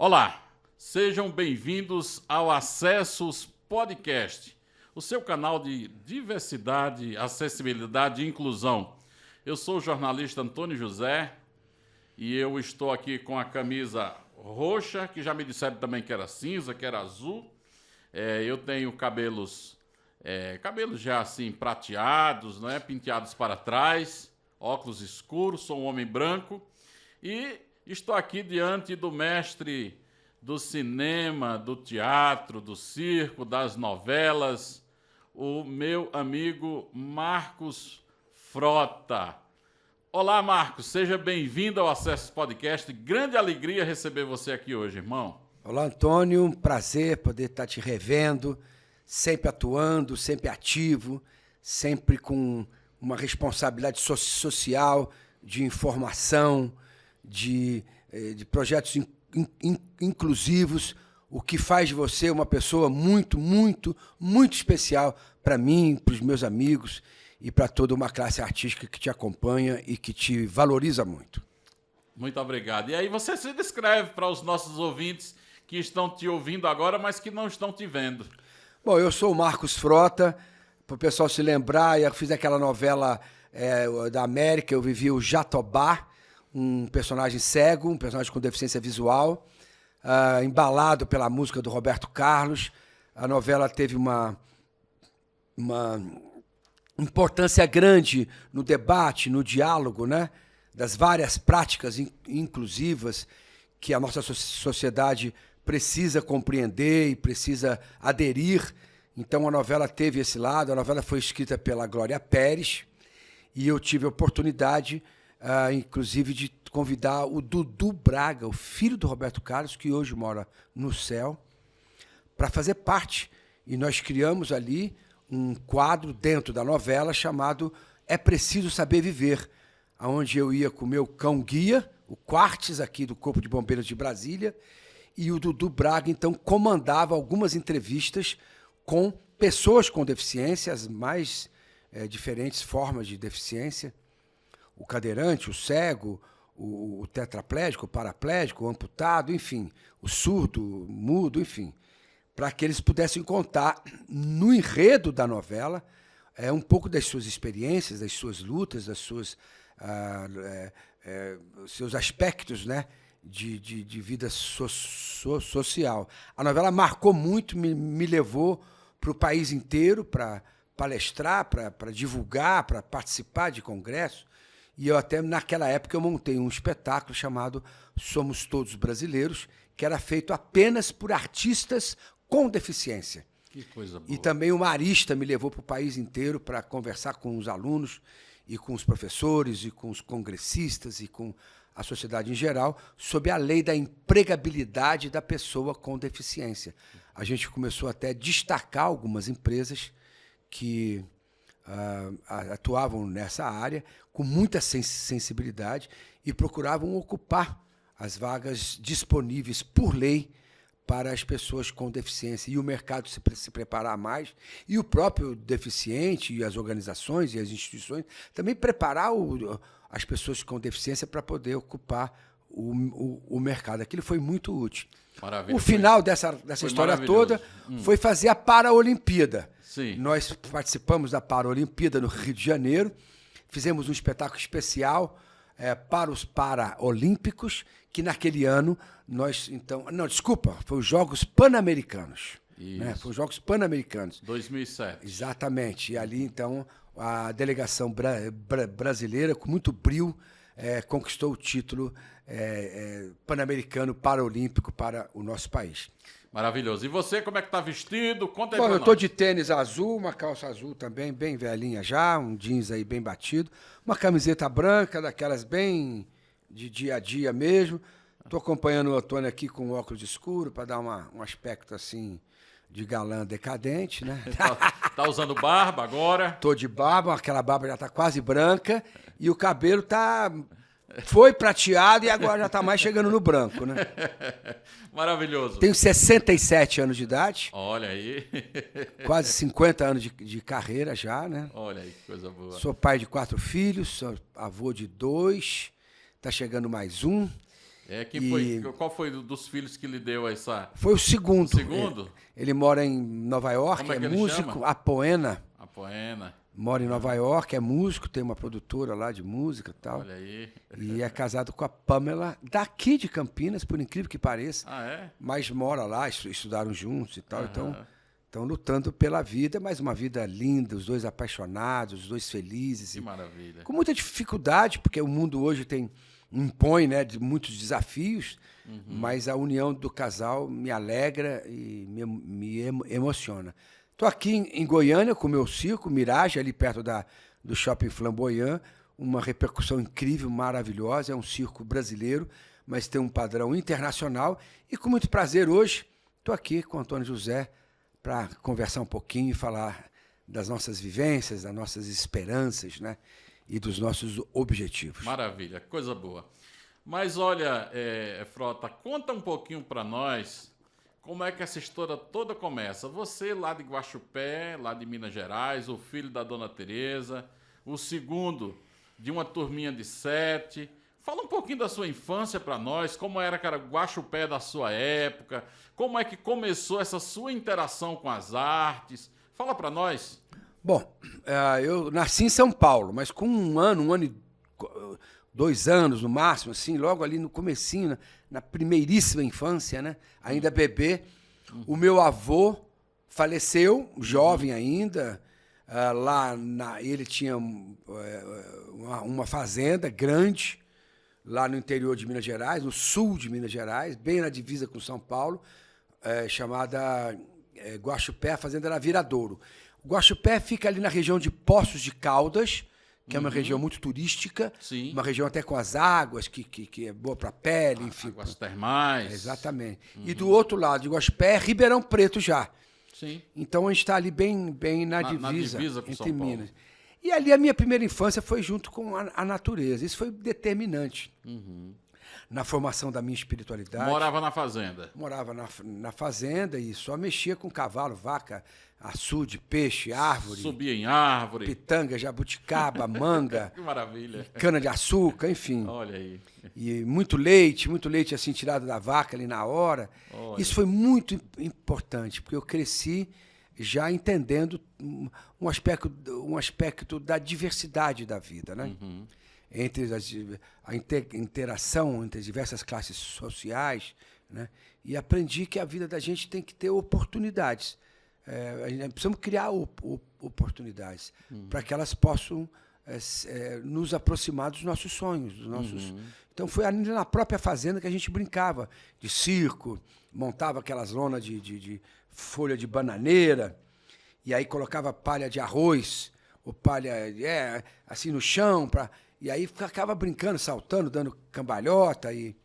Olá, sejam bem-vindos ao Acessos Podcast, o seu canal de diversidade, acessibilidade e inclusão. Eu sou o jornalista Antônio José e eu estou aqui com a camisa roxa, que já me disseram também que era cinza, que era azul. Eu tenho cabelos já assim prateados, né, penteados para trás, óculos escuros, sou um homem branco e estou aqui diante do mestre do cinema, do teatro, do circo, das novelas, o meu amigo Marcos Frota. Olá, Marcos, seja bem-vindo ao Acessos Podcast. Grande alegria receber você aqui hoje, irmão. Olá, Antônio, um prazer poder estar te revendo, sempre atuando, sempre ativo, sempre com uma responsabilidade social, de informação, de projetos inclusivos, o que faz de você uma pessoa muito, muito, muito especial para mim, para os meus amigos e para toda uma classe artística que te acompanha e que te valoriza muito. Muito obrigado. E aí você se descreve para os nossos ouvintes que estão te ouvindo agora, mas que não estão te vendo. Bom, eu sou o Marcos Frota, para o pessoal se lembrar, eu fiz aquela novela da América, eu vivi o Jatobá, um personagem cego, um personagem com deficiência visual, embalado pela música do Roberto Carlos. A novela teve uma importância grande no debate, no diálogo, né, das várias práticas inclusivas que a nossa sociedade precisa compreender e precisa aderir. Então a novela teve esse lado, a novela foi escrita pela Glória Pérez e eu tive a oportunidade inclusive de convidar o Dudu Braga, o filho do Roberto Carlos, que hoje mora no céu, para fazer parte. E nós criamos ali um quadro dentro da novela chamado É Preciso Saber Viver, onde eu ia com o meu cão-guia, o Quartz, aqui do Corpo de Bombeiros de Brasília, e o Dudu Braga, então, comandava algumas entrevistas com pessoas com deficiência, as mais diferentes formas de deficiência, o cadeirante, o cego, o tetraplégico, o paraplégico, o amputado, enfim, o surdo, o mudo, enfim, para que eles pudessem contar no enredo da novela um pouco das suas experiências, das suas lutas, das suas seus aspectos, né, de vida social. A novela marcou muito, me levou para o país inteiro para palestrar, para divulgar, para participar de congressos. E eu até, naquela época, eu montei um espetáculo chamado Somos Todos Brasileiros, que era feito apenas por artistas com deficiência. Que coisa boa. E também o Marista me levou para o país inteiro para conversar com os alunos e com os professores e com os congressistas e com a sociedade em geral sobre a lei da empregabilidade da pessoa com deficiência. A gente começou até a destacar algumas empresas que atuavam nessa área com muita sensibilidade e procuravam ocupar as vagas disponíveis por lei para as pessoas com deficiência e o mercado se preparar mais e o próprio deficiente e as organizações e as instituições também preparar as pessoas com deficiência para poder ocupar o mercado. Aquilo foi muito útil. Maravilha. O final dessa história toda foi fazer a Paralimpíada. Sim. Nós participamos da Paralimpíada no Rio de Janeiro, fizemos um espetáculo especial para os Paralímpicos, que naquele ano nós, então... Não, desculpa, foi os Jogos Pan-Americanos. Né? Foi os Jogos Pan-Americanos. 2007. Exatamente. E ali, então, a delegação brasileira, com muito brio, conquistou o título pan-americano paralímpico para o nosso país. Maravilhoso. E você, como é que está vestido? Conta aí Bom, pra eu estou nós. de tênis azul, uma calça azul também, bem velhinha já, um jeans aí bem batido, uma camiseta branca, daquelas bem de dia a dia mesmo. Estou acompanhando o Antônio aqui com óculos escuro para dar um aspecto assim de galã decadente, né? Tá usando barba agora? Tô de barba, aquela barba já está quase branca e o cabelo foi prateado e agora já está mais chegando no branco, né? Maravilhoso. Tenho 67 anos de idade. Olha aí. Quase 50 anos de carreira já, né? Olha aí, que coisa boa. Sou pai de 4 filhos, sou avô de 2, está chegando mais um. Qual foi dos filhos que lhe deu essa... Foi o segundo. O segundo? Ele mora em Nova York, Como é que ele músico, chama? Apoena. Apoena. Mora em Nova York, é músico, tem uma produtora lá de música e tal. Olha aí. E é casado com a Pamela, daqui de Campinas, por incrível que pareça. Ah, é? Mas mora lá, estudaram juntos e tal. Aham. Então, estão lutando pela vida, mas uma vida linda, os dois apaixonados, os dois felizes. Que maravilha. Com muita dificuldade, porque o mundo hoje impõe, né, de muitos desafios, mas a união do casal me alegra e me emociona. Estou aqui em Goiânia com o meu circo, Mirage, ali perto do Shopping Flamboyant, uma repercussão incrível, maravilhosa. É um circo brasileiro, mas tem um padrão internacional. E com muito prazer hoje, estou aqui com o Antônio José para conversar um pouquinho e falar das nossas vivências, das nossas esperanças, né? E dos nossos objetivos. Maravilha, coisa boa. Mas olha, Frota, conta um pouquinho para nós como é que essa história toda começa. Você lá de Guaxupé, lá de Minas Gerais, o filho da Dona Teresa, o segundo de uma turminha de 7. Fala um pouquinho da sua infância para nós, como era, cara, Guaxupé da sua época, como é que começou essa sua interação com as artes. Fala para nós. Bom, eu nasci em São Paulo, mas com um ano e 2 anos no máximo, assim, logo ali no comecinho, na primeiríssima infância, né? Ainda bebê, o meu avô faleceu, jovem ainda. Ele tinha uma fazenda grande lá no interior de Minas Gerais, no sul de Minas Gerais, bem na divisa com São Paulo, chamada Guaxupé, a fazenda era Viradouro. O Guaxupé fica ali na região de Poços de Caldas, que é uma região muito turística, Sim. Uma região até com as águas, que é boa para a pele, enfim. Águas termais. Exatamente. E do outro lado de Guaxupé é Ribeirão Preto já. Sim. Então a gente está ali bem na divisa com entre São Paulo. Minas. E ali a minha primeira infância foi junto com a natureza. Isso foi determinante na formação da minha espiritualidade. Morava na fazenda. Morava na fazenda e só mexia com cavalo, vaca, açude, peixe, árvore. Subia em árvore. Pitanga, jabuticaba, manga. Que maravilha. Cana-de-açúcar, enfim. Olha aí. E muito leite assim tirado da vaca ali na hora. Olha. Isso foi muito importante, porque eu cresci já entendendo um aspecto da diversidade da vida, né? Entre a interação entre as diversas classes sociais, né? E aprendi que a vida da gente tem que ter oportunidades. Precisamos criar oportunidades para que elas possam nos aproximar dos nossos sonhos. Então, foi ali na própria fazenda que a gente brincava de circo, montava aquelas lonas de folha de bananeira, e aí colocava palha de arroz, ou palha assim no chão, e aí ficava brincando, saltando, dando cambalhota, e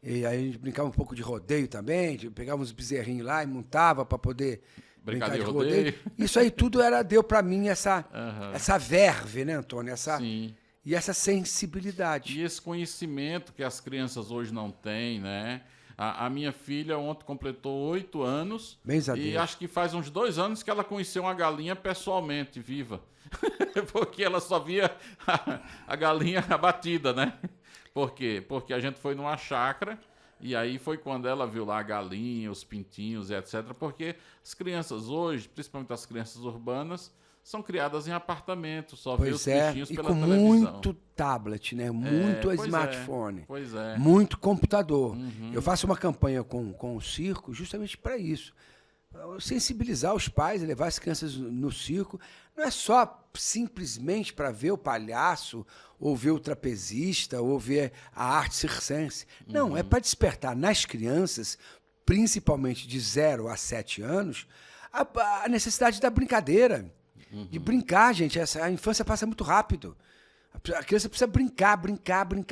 aí a gente brincava um pouco de rodeio também, pegava uns bezerrinhos lá e montava para poder brincar de rodeio. Isso aí tudo deu para mim essa verve, né, Antônio? Sim. E essa sensibilidade. E esse conhecimento que as crianças hoje não têm, né? A minha filha ontem completou 8 anos. Bens a Deus. E acho que faz uns 2 anos que ela conheceu uma galinha pessoalmente, viva. Porque ela só via a galinha abatida, né? Por quê? Porque a gente foi numa chácara e aí foi quando ela viu lá a galinha, os pintinhos e etc. Porque as crianças hoje, principalmente as crianças urbanas, são criadas em apartamentos, só vê os bichinhos pela televisão. Muito tablet, né? Muito smartphone. Pois é. Muito computador. Eu faço uma campanha com o circo justamente para isso. Sensibilizar os pais, levar as crianças no circo. Não é só simplesmente para ver o palhaço, ou ver o trapezista, ou ver a arte circense. Não, é para despertar nas crianças, principalmente de 0 a 7 anos, a necessidade da brincadeira. De brincar, gente. A infância passa muito rápido. A criança precisa brincar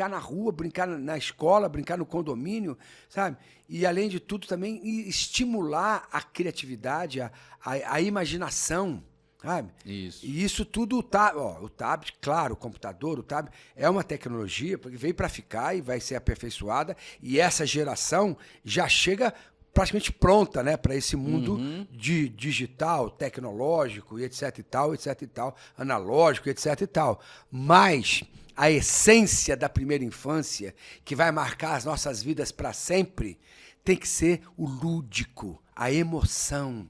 na rua, brincar na escola, brincar no condomínio, sabe? E, além de tudo, também estimular a criatividade, a imaginação, sabe? Isso. E isso tudo, o tablet, claro, o computador, o tablet, é uma tecnologia porque veio para ficar e vai ser aperfeiçoada. E essa geração já chega praticamente pronta, né, para esse mundo digital, tecnológico, e etc e tal, analógico, etc e tal. Mas a essência da primeira infância, que vai marcar as nossas vidas para sempre, tem que ser o lúdico, a emoção,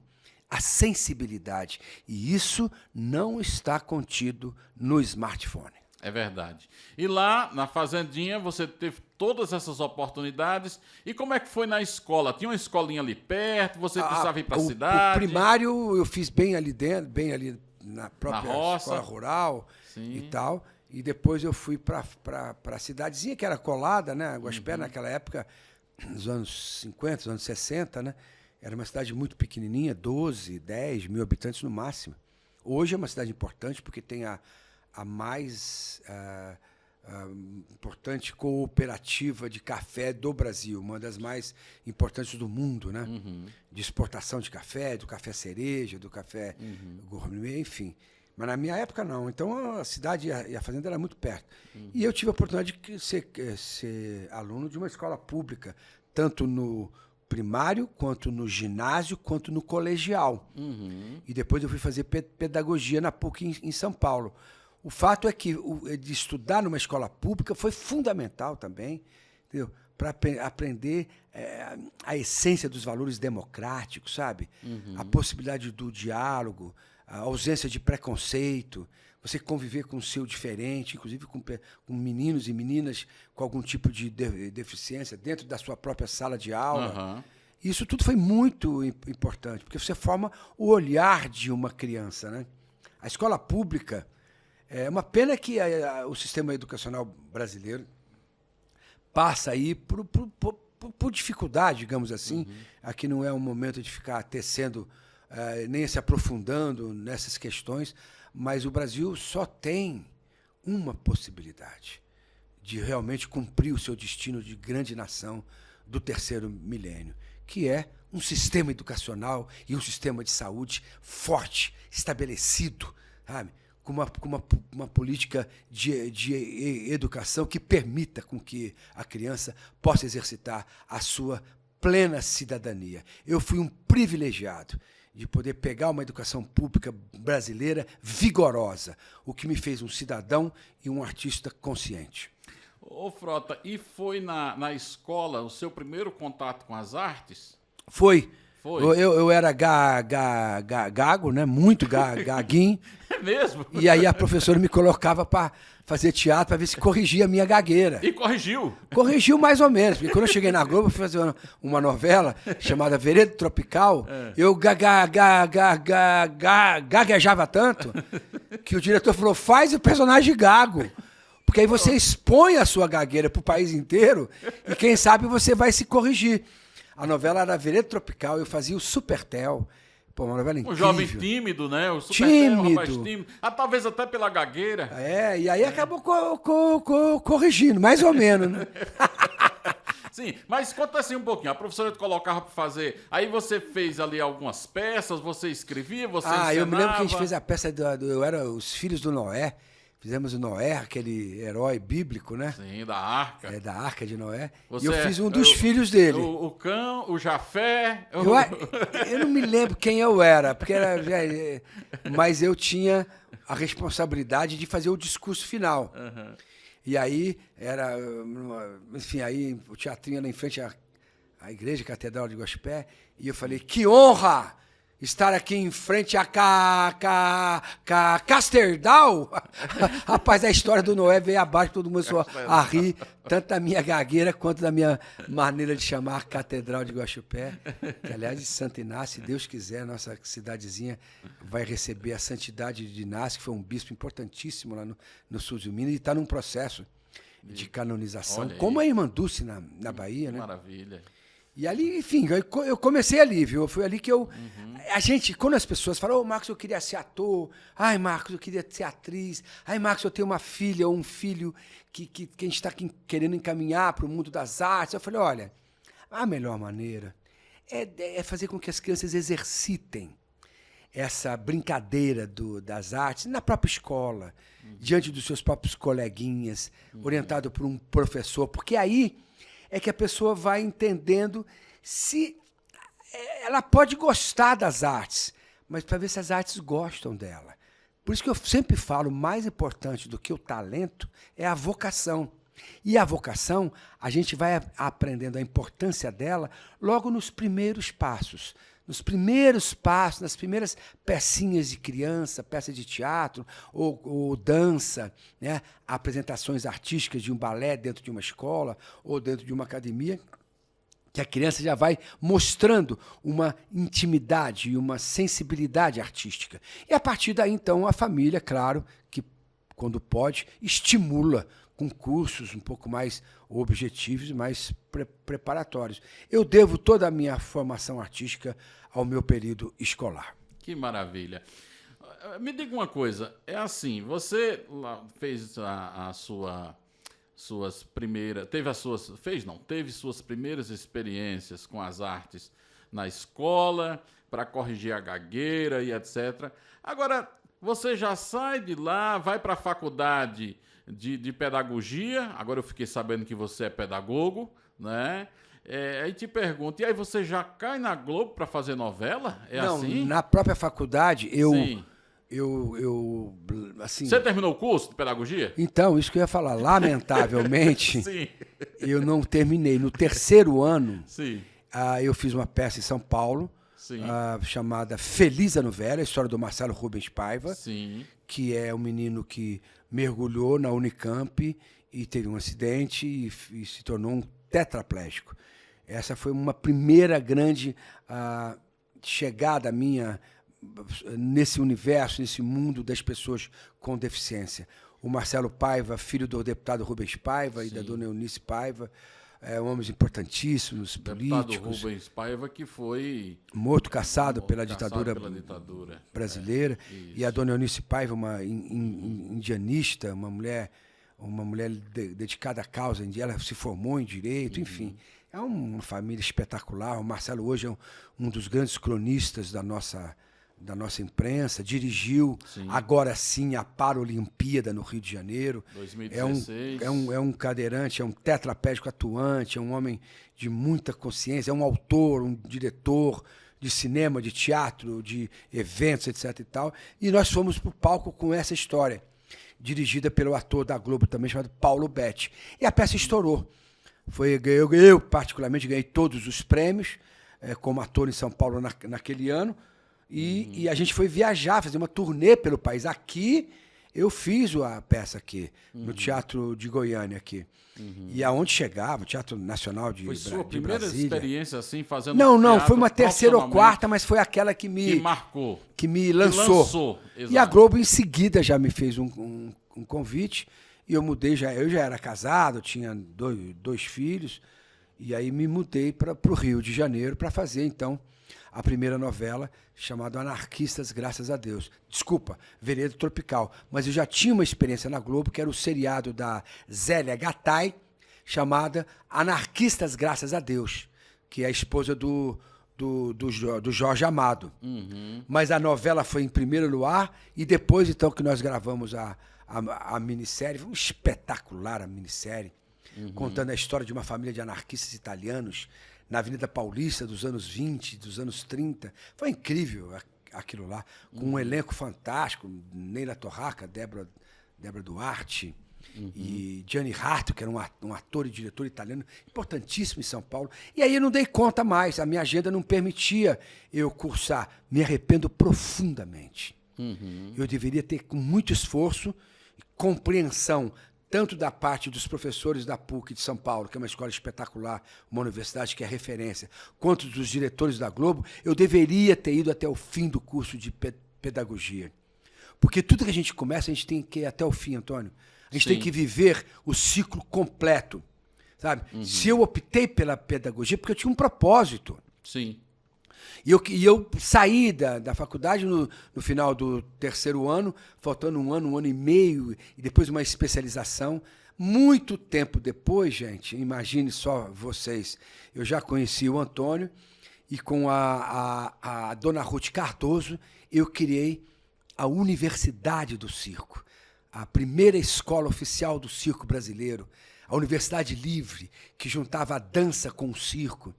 a sensibilidade. E isso não está contido no smartphone. É verdade. E lá, na Fazendinha, você teve todas essas oportunidades. E como é que foi na escola? Tinha uma escolinha ali perto? Você precisava ir para a cidade? O primário eu fiz bem ali dentro, bem ali na própria escola rural. Sim. E tal. E depois eu fui para a cidadezinha que era colada, né? Guaxupé, naquela época, nos anos 50, nos anos 60, né? Era uma cidade muito pequenininha, 12, 10 mil habitantes no máximo. Hoje é uma cidade importante porque tem a mais importante cooperativa de café do Brasil, uma das mais importantes do mundo, né? De exportação de café, do café cereja, do café gourmet, enfim. Mas na minha época não. Então a cidade e a fazenda era muito perto. E eu tive a oportunidade de ser aluno de uma escola pública, tanto no primário, quanto no ginásio, quanto no colegial. E depois eu fui fazer pedagogia na PUC em São Paulo. O fato é que de estudar numa escola pública foi fundamental também, para aprender a essência dos valores democráticos, sabe? A possibilidade do diálogo, a ausência de preconceito, você conviver com o seu diferente, inclusive com meninos e meninas com algum tipo de deficiência dentro da sua própria sala de aula. Isso tudo foi muito importante, porque você forma o olhar de uma criança, né? A escola pública, é uma pena que o sistema educacional brasileiro passa aí por dificuldade, digamos assim. Aqui não é um momento de ficar tecendo, nem se aprofundando nessas questões, mas o Brasil só tem uma possibilidade de realmente cumprir o seu destino de grande nação do terceiro milênio, que é um sistema educacional e um sistema de saúde forte, estabelecido, sabe? Com uma política de educação que permita com que a criança possa exercitar a sua plena cidadania. Eu fui um privilegiado de poder pegar uma educação pública brasileira vigorosa, o que me fez um cidadão e um artista consciente. Ô, Frota, e foi na escola o seu primeiro contato com as artes? Foi. Eu era gago, né? Muito gaguinho. É mesmo? E aí a professora me colocava para fazer teatro para ver se corrigia a minha gagueira. E corrigiu? Corrigiu mais ou menos. Porque quando eu cheguei na Globo, eu fui fazer uma novela chamada Veredo Tropical, eu gaguejava tanto que o diretor falou, faz o personagem gago. Porque aí você expõe a sua gagueira para o país inteiro e quem sabe você vai se corrigir. A novela era Veredo Tropical, eu fazia o Supertel. Pô, uma novela incrível. Um jovem tímido, né? O Supertel, um rapaz tímido. Talvez até pela gagueira. E aí acabou corrigindo, mais ou menos, né? Sim, mas conta assim um pouquinho. A professora te colocava para fazer. Aí você fez ali algumas peças, você escrevia, você ensinava. Eu me lembro que a gente fez a peça eu era Os Filhos do Noé. Fizemos o Noé, aquele herói bíblico, né? Sim, da Arca. Da Arca de Noé. Você e eu fiz um dos filhos dele. O Cão, o Jafé. Eu não me lembro quem eu era, mas eu tinha a responsabilidade de fazer o discurso final. E aí, enfim, aí o teatrinho era em frente à igreja, a Catedral de Guaxupé, e eu falei, que honra! Estar aqui em frente a Casterdal. Rapaz, a história do Noé veio abaixo, todo mundo começou a rir, tanto da minha gagueira quanto da minha maneira de chamar Catedral de Guaxupé. Que, aliás, de Santo Inácio, se Deus quiser, nossa cidadezinha vai receber a santidade de Inácio, que foi um bispo importantíssimo lá no sul de Minas, e está num processo de canonização, como a Irmã Dulce na Bahia, né? Maravilha. E ali, enfim, eu comecei ali, viu? Foi ali que eu... A gente, quando as pessoas falam, Marcos, eu queria ser ator. Ai, Marcos, eu queria ser atriz. Ai, Marcos, eu tenho uma filha ou um filho que a gente está querendo encaminhar para o mundo das artes. Eu falei, olha, a melhor maneira é fazer com que as crianças exercitem essa brincadeira das artes na própria escola, diante dos seus próprios coleguinhas, orientado por um professor. Porque aí é que a pessoa vai entendendo se ela pode gostar das artes, mas para ver se as artes gostam dela. Por isso que eu sempre falo, mais importante do que o talento é a vocação. E a vocação, a gente vai aprendendo a importância dela logo nos primeiros passos. Nos primeiros passos, nas primeiras pecinhas de criança, peça de teatro ou dança, né? Apresentações artísticas de um balé dentro de uma escola ou dentro de uma academia, que a criança já vai mostrando uma intimidade e uma sensibilidade artística. E a partir daí, então, a família, claro, que quando pode, estimula com cursos um pouco mais objetivos e mais preparatórios. Eu devo toda a minha formação artística ao meu período escolar. Que maravilha. Me diga uma coisa, é assim, você fez suas primeiras, teve suas primeiras experiências com as artes na escola, para corrigir a gagueira e etc. Agora, você já sai de lá, vai para a faculdade de pedagogia, agora eu fiquei sabendo que você é pedagogo, né? Aí te pergunto, e aí você já cai na Globo para fazer novela? Não, assim? Na própria faculdade, Sim. assim... Você terminou o curso de pedagogia? Então, isso que eu ia falar, lamentavelmente, Sim. eu não terminei. No terceiro ano, Sim. eu fiz uma peça em São Paulo, Sim. chamada Feliz a Novela, a história do Marcelo Rubens Paiva, Sim. que é um menino que mergulhou na Unicamp e teve um acidente e se tornou um tetraplégico. Essa foi uma primeira grande chegada minha nesse universo, nesse mundo das pessoas com deficiência. O Marcelo Paiva, filho do deputado Rubens Paiva e da dona Eunice Paiva, homens importantíssimos, políticos. Deputado Rubens Paiva, que foi morto, caçado pela ditadura brasileira. E a dona Eunice Paiva, uma indianista, uma mulher dedicada à causa, ela se formou em direito, enfim. É uma família espetacular. O Marcelo hoje é um dos grandes cronistas da nossa imprensa, dirigiu agora sim a Paralimpíada no Rio de Janeiro. 2016. É um cadeirante, é um tetraplégico atuante, é um homem de muita consciência, é um autor, um diretor de cinema, de teatro, de eventos, etc. e tal. E nós fomos para o palco com essa história, dirigida pelo ator da Globo também, chamado Paulo Betti. E a peça estourou. Eu particularmente, ganhei todos os prêmios como ator em São Paulo naquele ano. E a gente foi viajar, fazer uma turnê pelo país. Aqui, eu fiz a peça aqui, no Teatro de Goiânia aqui. E aonde chegava, o Teatro Nacional de Brasília. Foi sua primeira experiência assim, fazendo Não, foi uma terceira ou quarta, mas foi aquela que me marcou. Que me lançou. E a Globo, em seguida, já me fez um convite. E eu mudei, eu já era casado, tinha dois filhos. E aí me mudei para o Rio de Janeiro para fazer, então, a primeira novela, chamada Anarquistas, Graças a Deus. Desculpa, Veredas Tropical. Mas eu já tinha uma experiência na Globo, que era o seriado da Zélia Gattai, chamada Anarquistas, Graças a Deus, que é a esposa do Jorge Amado. Mas a novela foi em primeiro lugar, e depois, então, que nós gravamos a minissérie, foi um espetacular a minissérie, contando a história de uma família de anarquistas italianos na Avenida Paulista dos anos 20, dos anos 30. Foi incrível aquilo lá, com um elenco fantástico, Neila Torraca, Débora Duarte e Gianni Harto, que era um ator e diretor italiano importantíssimo em São Paulo. E aí eu não dei conta mais, a minha agenda não permitia eu cursar. Me arrependo profundamente. Eu deveria ter, com muito esforço e compreensão, tanto da parte dos professores da PUC de São Paulo, que é uma escola espetacular, uma universidade que é referência, quanto dos diretores da Globo, eu deveria ter ido até o fim do curso de pedagogia. Porque tudo que a gente começa, a gente tem que ir até o fim, Antônio. A gente tem que viver o ciclo completo, sabe? Se eu optei pela pedagogia, porque eu tinha um propósito. Sim. E eu saí da faculdade no final do terceiro ano, faltando um ano e meio, e depois uma especialização. Muito tempo depois, gente, imagine só vocês, eu já conheci o Antônio, e com a dona Ruth Cardoso, eu criei a Universidade do Circo, a primeira escola oficial do circo brasileiro, a Universidade Livre, que juntava a dança com o circo,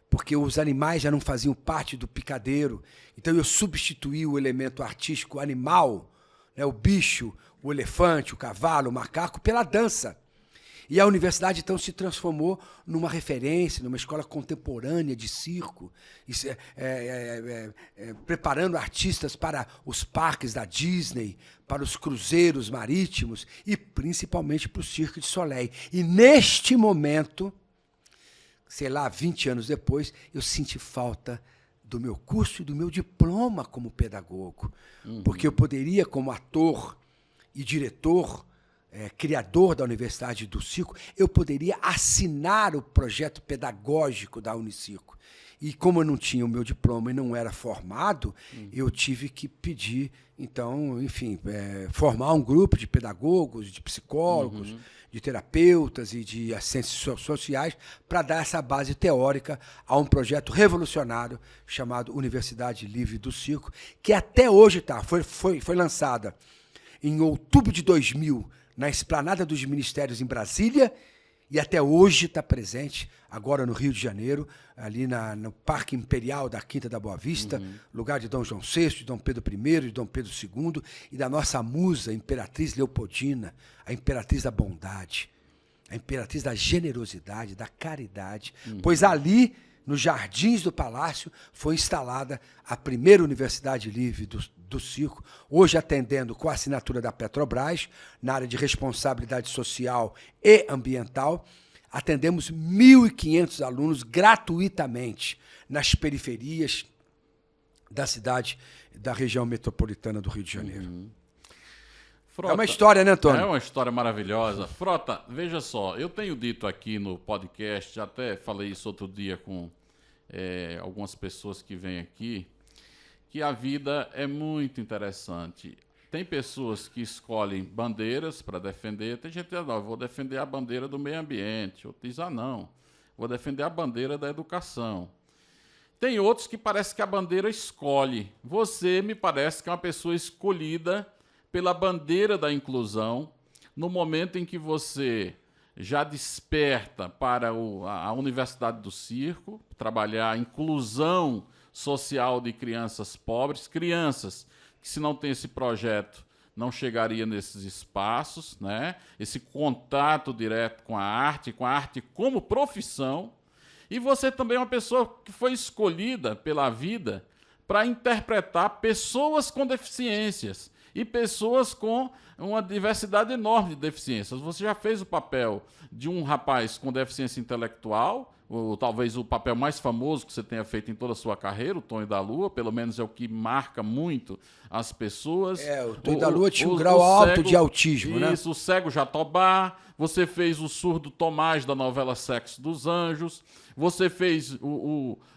porque os animais já não faziam parte do picadeiro. Então eu substituí o elemento artístico animal, né, o bicho, o elefante, o cavalo, o macaco, pela dança. E a universidade, então, se transformou numa referência, numa escola contemporânea de circo, preparando artistas para os parques da Disney, para os cruzeiros marítimos e principalmente para o Cirque du Soleil. E neste momento, sei lá, 20 anos depois, eu senti falta do meu curso e do meu diploma como pedagogo. Porque eu poderia, como ator e diretor, criador da Universidade do Circo, eu poderia assinar o projeto pedagógico da Unicirco. E como eu não tinha o meu diploma e não era formado, eu tive que pedir, então, enfim, formar um grupo de pedagogos, de psicólogos, de terapeutas e de assistentes sociais para dar essa base teórica a um projeto revolucionário chamado Universidade Livre do Circo, que até hoje foi lançada em outubro de 2000, na Esplanada dos Ministérios em Brasília, e até hoje está presente, agora no Rio de Janeiro, ali no Parque Imperial da Quinta da Boa Vista, lugar de Dom João VI, de Dom Pedro I, de Dom Pedro II, e da nossa musa, Imperatriz Leopoldina, a Imperatriz da Bondade, a Imperatriz da Generosidade, da Caridade, pois ali, nos jardins do Palácio, foi instalada a primeira Universidade Livre do Circo, hoje atendendo com a assinatura da Petrobras, na área de responsabilidade social e ambiental. Atendemos 1.500 alunos gratuitamente nas periferias da cidade, da região metropolitana do Rio de Janeiro. Frota, é uma história, né, Antônio? É uma história maravilhosa. Frota, veja só, eu tenho dito aqui no podcast, já até falei isso outro dia com algumas pessoas que vêm aqui, que a vida é muito interessante. Tem pessoas que escolhem bandeiras para defender, tem gente que diz, não, eu vou defender a bandeira do meio ambiente, outro diz, não, vou defender a bandeira da educação. Tem outros que parece que a bandeira escolhe. Você me parece que é uma pessoa escolhida pela bandeira da inclusão, no momento em que você já desperta para a Universidade do Circo, trabalhar a inclusão social de crianças pobres, crianças que, se não tem esse projeto, não chegaria nesses espaços, né? Esse contato direto com a arte como profissão. E você também é uma pessoa que foi escolhida pela vida para interpretar pessoas com deficiências e pessoas com uma diversidade enorme de deficiências. Você já fez o papel de um rapaz com deficiência intelectual, ou talvez o papel mais famoso que você tenha feito em toda a sua carreira, o Tonho da Lua, pelo menos é o que marca muito as pessoas. O Tonho da Lua tinha um grau alto de autismo, né? Isso, o cego Jatobá. Você fez o surdo Tomás da novela Sexo dos Anjos. Você fez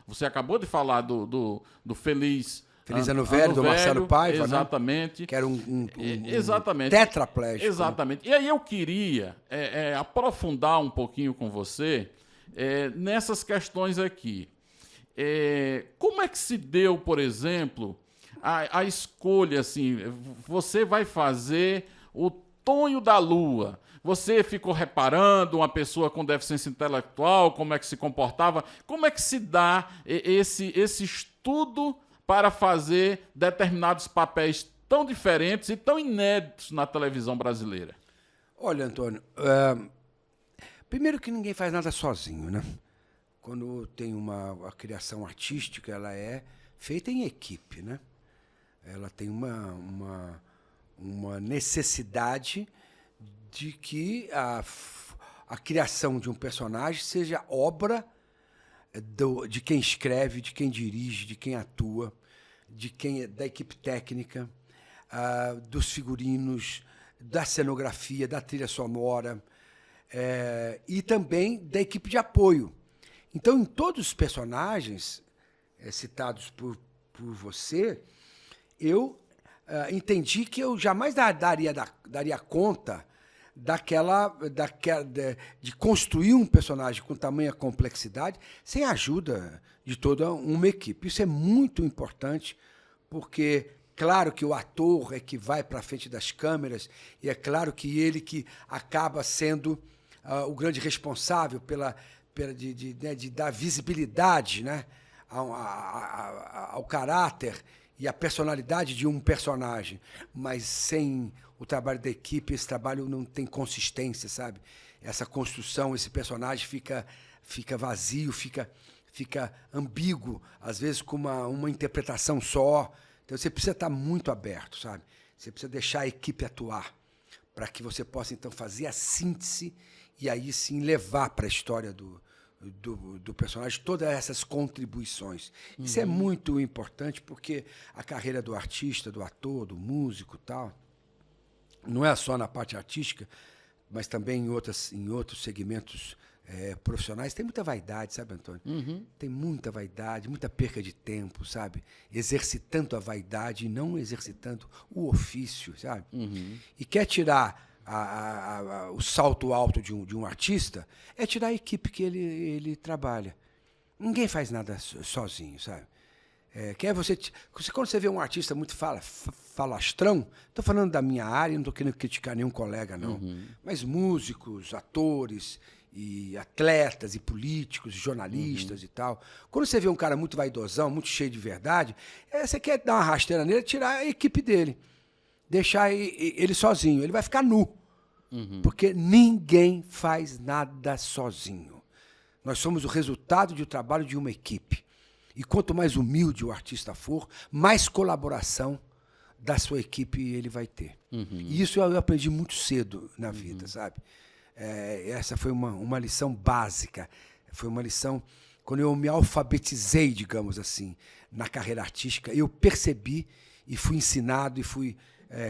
você acabou de falar do Feliz Ano Velho, do Marcelo Paiva, exatamente. Né? Que era exatamente. Tetraplégico. Exatamente. E aí eu queria aprofundar um pouquinho com você nessas questões aqui. Como é que se deu, por exemplo, a escolha, assim, você vai fazer o Tonho da Lua. Você ficou reparando uma pessoa com deficiência intelectual, como é que se comportava? Como é que se dá esse estudo para fazer determinados papéis tão diferentes e tão inéditos na televisão brasileira? Olha, Antônio, primeiro que ninguém faz nada sozinho, né? Quando tem uma criação artística, ela é feita em equipe, né? Ela tem uma necessidade de que a criação de um personagem seja obra de quem escreve, de quem dirige, de quem atua, da equipe técnica, dos figurinos, da cenografia, da trilha sonora, e também da equipe de apoio. Então, em todos os personagens citados por você, eu entendi que eu jamais daria conta de construir um personagem com tamanha complexidade sem a ajuda de toda uma equipe. Isso é muito importante, porque claro que o ator é que vai para frente das câmeras e é claro que ele que acaba sendo o grande responsável de dar visibilidade, né, ao caráter e à personalidade de um personagem. Mas sem o trabalho da equipe, esse trabalho não tem consistência, sabe? Essa construção, esse personagem fica vazio, fica ambíguo, às vezes com uma interpretação só. Então você precisa estar muito aberto, sabe? Você precisa deixar a equipe atuar para que você possa, então, fazer a síntese e aí sim levar para a história do personagem todas essas contribuições. Isso é muito importante porque a carreira do artista, do ator, do músico e tal, não é só na parte artística, mas também em outros segmentos profissionais. Tem muita vaidade, sabe, Antônio? Tem muita vaidade, muita perca de tempo, sabe? Exercitando a vaidade e não exercitando o ofício, sabe? E quer tirar o salto alto de um artista, é tirar a equipe que ele trabalha. Ninguém faz nada sozinho, sabe? Quando você vê um artista muito falastrão, estou falando da minha área, não estou querendo criticar nenhum colega, não. Mas músicos, atores, e atletas, e políticos, e jornalistas e tal. Quando você vê um cara muito vaidosão, muito cheio de verdade, você quer dar uma rasteira nele, tirar a equipe dele. Deixar ele sozinho. Ele vai ficar nu. Porque ninguém faz nada sozinho. Nós somos o resultado do trabalho de uma equipe. E quanto mais humilde o artista for, mais colaboração da sua equipe ele vai ter. E isso eu aprendi muito cedo na vida, sabe? Essa foi uma lição básica. Foi uma lição, quando eu me alfabetizei, digamos assim, na carreira artística, eu percebi e fui ensinado e fui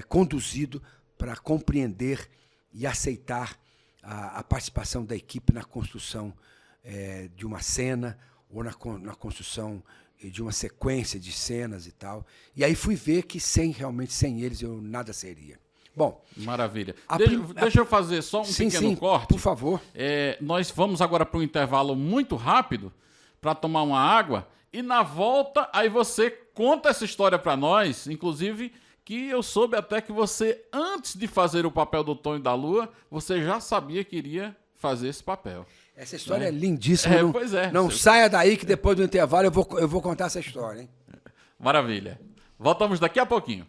conduzido para compreender e aceitar a participação da equipe na construção de uma cena ou na construção de uma sequência de cenas e tal. E aí fui ver que realmente sem eles eu nada seria. Bom, maravilha. Deixa eu fazer só um pequeno corte. Por favor. Nós vamos agora para um intervalo muito rápido para tomar uma água e na volta aí você conta essa história para nós, inclusive que eu soube até que você, antes de fazer o papel do Tonho da Lua, você já sabia que iria fazer esse papel. Essa história é lindíssima. Pois é. Não saia daí que depois do intervalo eu vou contar essa história, hein? Maravilha. Voltamos daqui a pouquinho.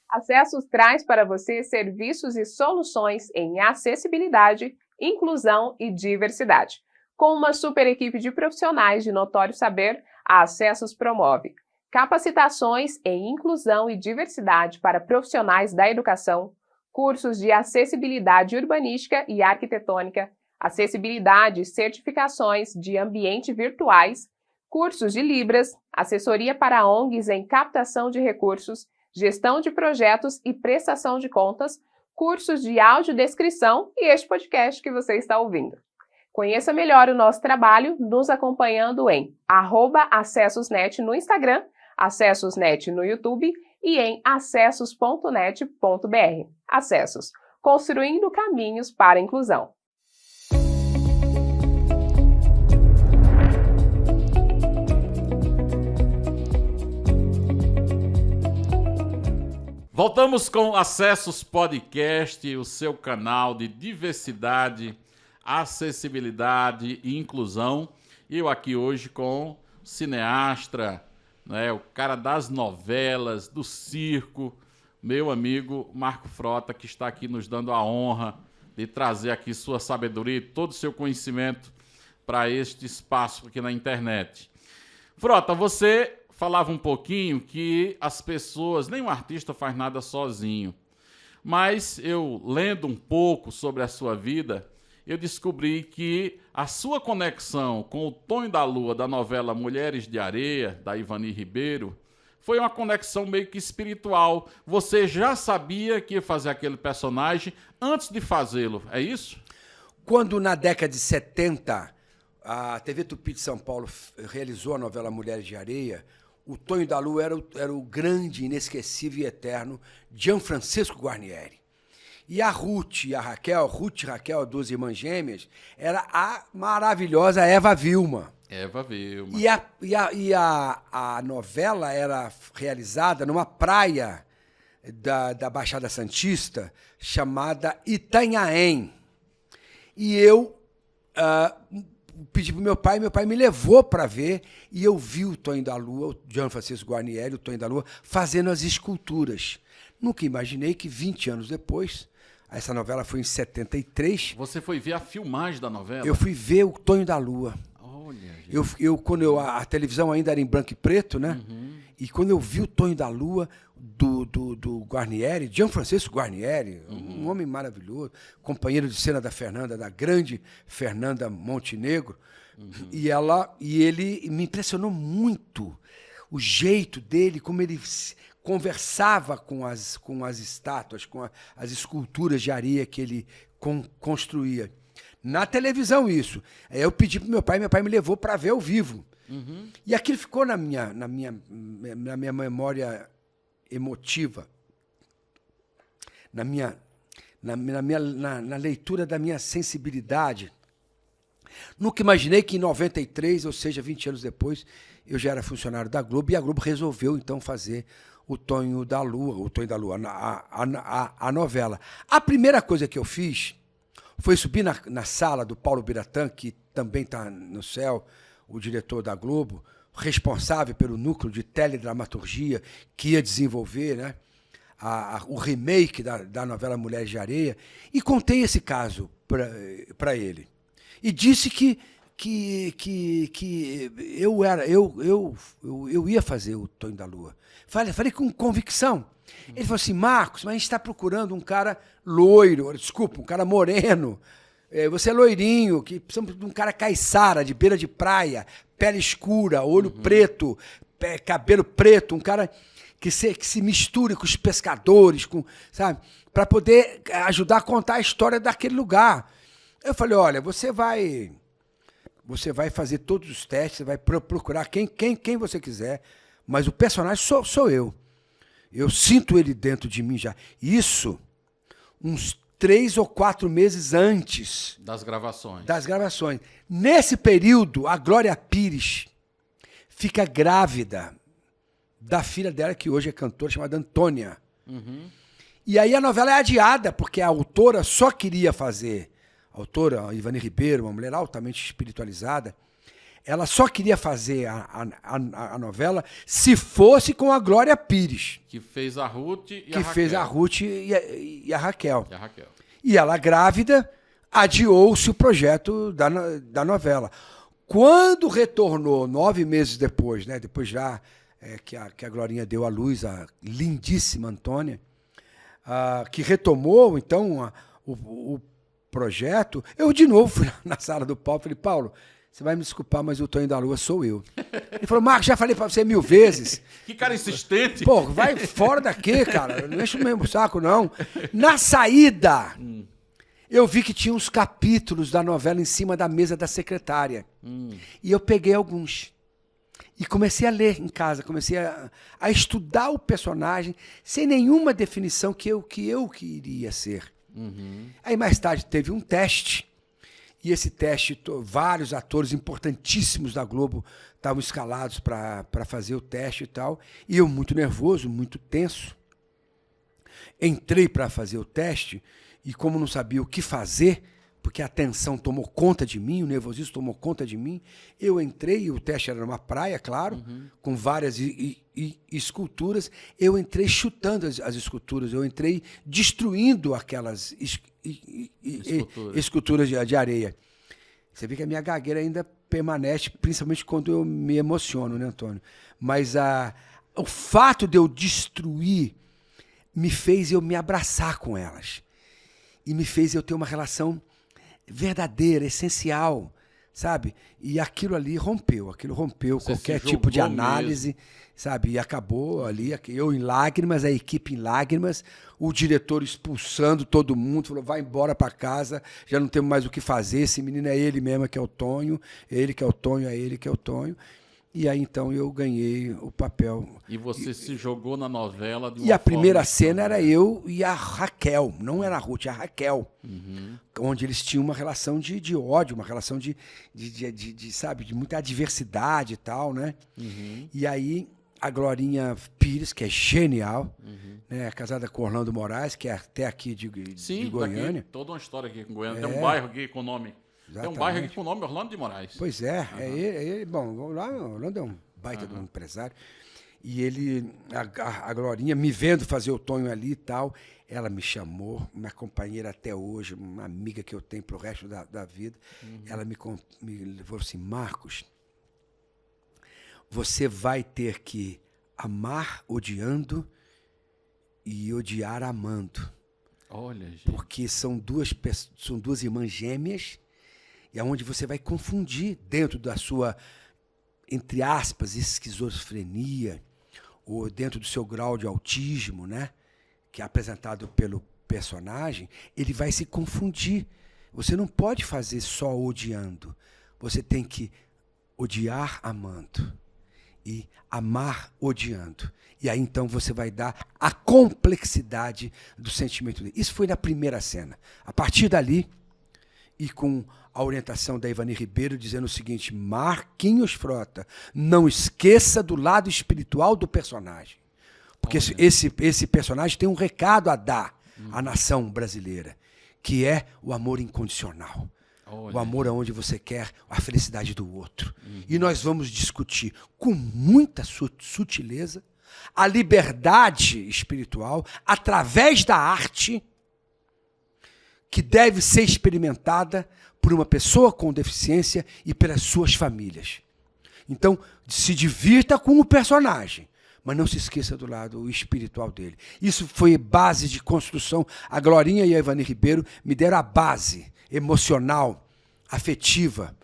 Acessos traz para você serviços e soluções em acessibilidade, inclusão e diversidade. Com uma super equipe de profissionais de notório saber, a Acessos promove capacitações em inclusão e diversidade para profissionais da educação, cursos de acessibilidade urbanística e arquitetônica, acessibilidade e certificações de ambiente virtuais, cursos de Libras, assessoria para ONGs em captação de recursos, gestão de projetos e prestação de contas, cursos de audiodescrição e este podcast que você está ouvindo. Conheça melhor o nosso trabalho nos acompanhando em @acessosnet no Instagram, acessosnet no YouTube e em acessos.net.br. Acessos, construindo caminhos para a inclusão. Voltamos com Acessos Podcast, o seu canal de diversidade, acessibilidade e inclusão. E eu aqui hoje com cineasta, né, o cara das novelas, do circo, meu amigo Marco Frota, que está aqui nos dando a honra de trazer aqui sua sabedoria e todo o seu conhecimento para este espaço aqui na internet. Frota, você falava um pouquinho que as pessoas, nenhum artista faz nada sozinho. Mas eu, lendo um pouco sobre a sua vida, eu descobri que a sua conexão com o Tonho da Lua da novela Mulheres de Areia, da Ivani Ribeiro, foi uma conexão meio que espiritual. Você já sabia que ia fazer aquele personagem antes de fazê-lo, é isso? Quando na década de 70 a TV Tupi de São Paulo realizou a novela Mulheres de Areia, o Tonho da Lua era o grande, inesquecível e eterno Gianfrancesco Guarnieri. E a Ruth e a Raquel, Ruth e Raquel, duas irmãs gêmeas, era a maravilhosa Eva Vilma. Eva Vilma. E a novela era realizada numa praia da Baixada Santista, chamada Itanhaém. E eu pedi pro meu pai me levou para ver, e eu vi o Tonho da Lua, o João Francisco Guarnieri, o Tonho da Lua, fazendo as esculturas. Nunca imaginei que 20 anos depois, essa novela foi em 73. Você foi ver a filmagem da novela? Eu fui ver o Tonho da Lua. Olha, gente. Quando a televisão ainda era em branco e preto, né? Uhum. E quando eu vi o Tonho da Lua do Guarnieri, Gian Francisco Guarnieri, um homem maravilhoso, companheiro de cena da Fernanda, da grande Fernanda Montenegro, e ele me impressionou muito o jeito dele, como ele conversava com as estátuas, com as esculturas de areia que ele construía. Na televisão, isso. Aí eu pedi para meu pai me levou para ver ao vivo. E aquilo ficou na minha memória emotiva, na leitura da minha sensibilidade. Nunca imaginei que em 93, ou seja, 20 anos depois, eu já era funcionário da Globo, e a Globo resolveu, então, fazer o Tonho da Lua, a novela. A primeira coisa que eu fiz foi subir na sala do Paulo Biratã, que também está no céu, o diretor da Globo, responsável pelo núcleo de teledramaturgia que ia desenvolver, né, o remake da novela Mulheres de Areia, e contei esse caso para ele. E disse que eu ia fazer o Tonho da Lua. Falei com convicção. Ele falou assim: Marcos, mas a gente está procurando um cara loiro, desculpa, um cara moreno. Você é loirinho, que precisamos de um cara caiçara, de beira de praia, pele escura, olho preto, cabelo preto, um cara que se misture com os pescadores, sabe, para poder ajudar a contar a história daquele lugar. Eu falei: olha, você vai fazer todos os testes, você vai procurar quem você quiser, mas o personagem sou eu. Eu sinto ele dentro de mim já. Isso, uns 3 ou 4 meses antes das gravações. Nesse período, a Glória Pires fica grávida da filha dela, que hoje é cantora, chamada Antônia. E aí a novela é adiada, porque a autora só queria fazer, a autora, a Ivani Ribeiro, uma mulher altamente espiritualizada, ela só queria fazer a novela se fosse com a Glória Pires. Que fez a Ruth e a Ruth e a Raquel. E a Raquel. E ela, grávida, adiou-se o projeto da novela. Quando retornou, 9 meses depois, né, depois já que a Glorinha deu à luz, a lindíssima Antônia, que retomou, então, o projeto, eu de novo fui na sala do Paulo e falei: Paulo, você vai me desculpar, mas o Tonho da Lua sou eu. Ele falou: Marcos, já falei pra você 1000 vezes. Que cara insistente. Pô, vai fora daqui, cara. Não enche o mesmo saco, não. Na saída, eu vi que tinha uns capítulos da novela em cima da mesa da secretária. E eu peguei alguns. E comecei a ler em casa, comecei a estudar o personagem sem nenhuma definição que eu queria ser. Aí mais tarde teve um teste. E esse teste, vários atores importantíssimos da Globo estavam escalados para fazer o teste e tal. E eu, muito nervoso, muito tenso, entrei para fazer o teste e, como não sabia o que fazer, porque a tensão tomou conta de mim, o nervosismo tomou conta de mim, eu entrei, e o teste era numa praia, claro, com várias esculturas. Eu entrei chutando as esculturas, eu entrei destruindo aquelas esculturas de areia. Você vê que a minha gagueira ainda permanece, principalmente quando eu me emociono, né, Antônio? Mas o fato de eu destruir me fez eu me abraçar com elas. E me fez eu ter uma relação verdadeira, essencial, sabe? E aquilo rompeu Você qualquer tipo de análise, mesmo. Sabe? E acabou ali, eu em lágrimas, a equipe em lágrimas, o diretor expulsando todo mundo, falou: vai embora para casa, já não temos mais o que fazer, esse menino é ele mesmo que é o Tonho, é ele que é o Tonho, é ele que é o Tonho. E aí, então, eu ganhei o papel. E você se jogou na novela de uma E a primeira forma cena era eu e a Raquel, não era a Ruth, a Raquel. Uhum. Onde eles tinham uma relação de ódio, uma relação sabe, de muita adversidade e tal, né? Uhum. E aí, a Glorinha Pires, que é genial, né, casada com Orlando Moraes, que é até aqui de Goiânia. Daqui, toda uma história aqui com Goiânia. Tem um bairro aqui com o nome... Tem um bairro aqui com o nome Orlando de Moraes. Pois é, ele, bom, lá Orlando é um baita de um empresário. E ele, a Glorinha, me vendo fazer o Tonho ali e tal, ela me chamou, minha companheira até hoje, uma amiga que eu tenho pro resto da vida. Ela me falou assim: Marcos, você vai ter que amar odiando e odiar amando. Olha, gente. Porque são duas irmãs gêmeas, e é onde você vai confundir dentro da sua, entre aspas, esquizofrenia, ou dentro do seu grau de autismo, né, que é apresentado pelo personagem, ele vai se confundir. Você não pode fazer só odiando. Você tem que odiar amando e amar odiando. E aí, então, você vai dar a complexidade do sentimento dele. Isso foi na primeira cena. A partir dali, e com a orientação da Ivani Ribeiro, dizendo o seguinte: Marquinhos Frota, não esqueça do lado espiritual do personagem. Porque esse personagem tem um recado a dar à nação brasileira, que é o amor incondicional. O amor aonde você quer a felicidade do outro. E nós vamos discutir com muita sutileza a liberdade espiritual através da arte, que deve ser experimentada por uma pessoa com deficiência e pelas suas famílias. Então, se divirta com o personagem, mas não se esqueça do lado espiritual dele. Isso foi base de construção. A Glorinha e a Ivani Ribeiro me deram a base emocional, afetiva,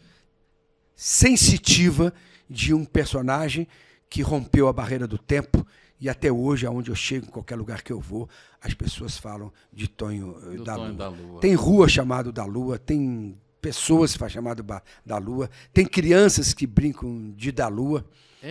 sensitiva de um personagem que rompeu a barreira do tempo, e até hoje, aonde eu chego, em qualquer lugar que eu vou, as pessoas falam de Tonho da Lua. Tem rua chamada da Lua, tem pessoas que fazem chamado da Lua, tem crianças que brincam de da Lua,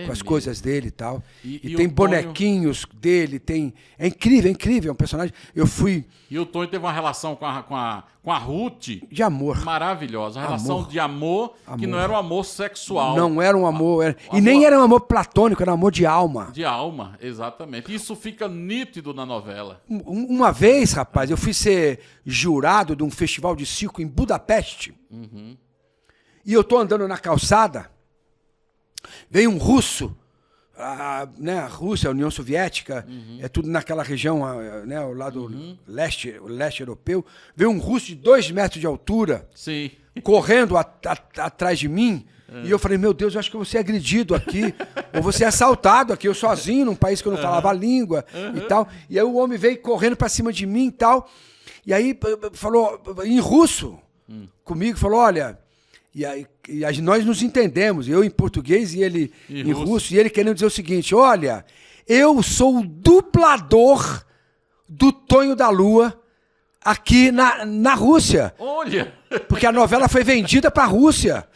com as coisas dele e tal. E tem bonequinhos dele, tem... É incrível, é um personagem. Eu fui... E o Tonho teve uma relação com a Ruth... De amor. Maravilhosa. Uma relação de amor, que não era um amor sexual. Não era um amor... E nem era um amor platônico, era um amor de alma. De alma, exatamente. Isso fica nítido na novela. Uma vez, rapaz, eu fui ser jurado de um festival de circo em Budapeste. E eu tô andando na calçada... Veio um russo, né, a Rússia, a União Soviética, é tudo naquela região, né, o lado leste europeu. Veio um russo de 2 metros de altura, sim, correndo atrás de mim. E eu falei: meu Deus, eu acho que eu vou ser agredido aqui, ou vou ser assaltado aqui, eu sozinho, num país que eu não falava a língua e tal. E aí o homem veio correndo para cima de mim e tal. E aí falou em russo comigo, falou: olha... E aí, nós nos entendemos, eu em português e ele em russo, e ele querendo dizer o seguinte: olha, eu sou o dublador do Tonho da Lua aqui na Rússia. Olha! Porque a novela foi vendida para a Rússia.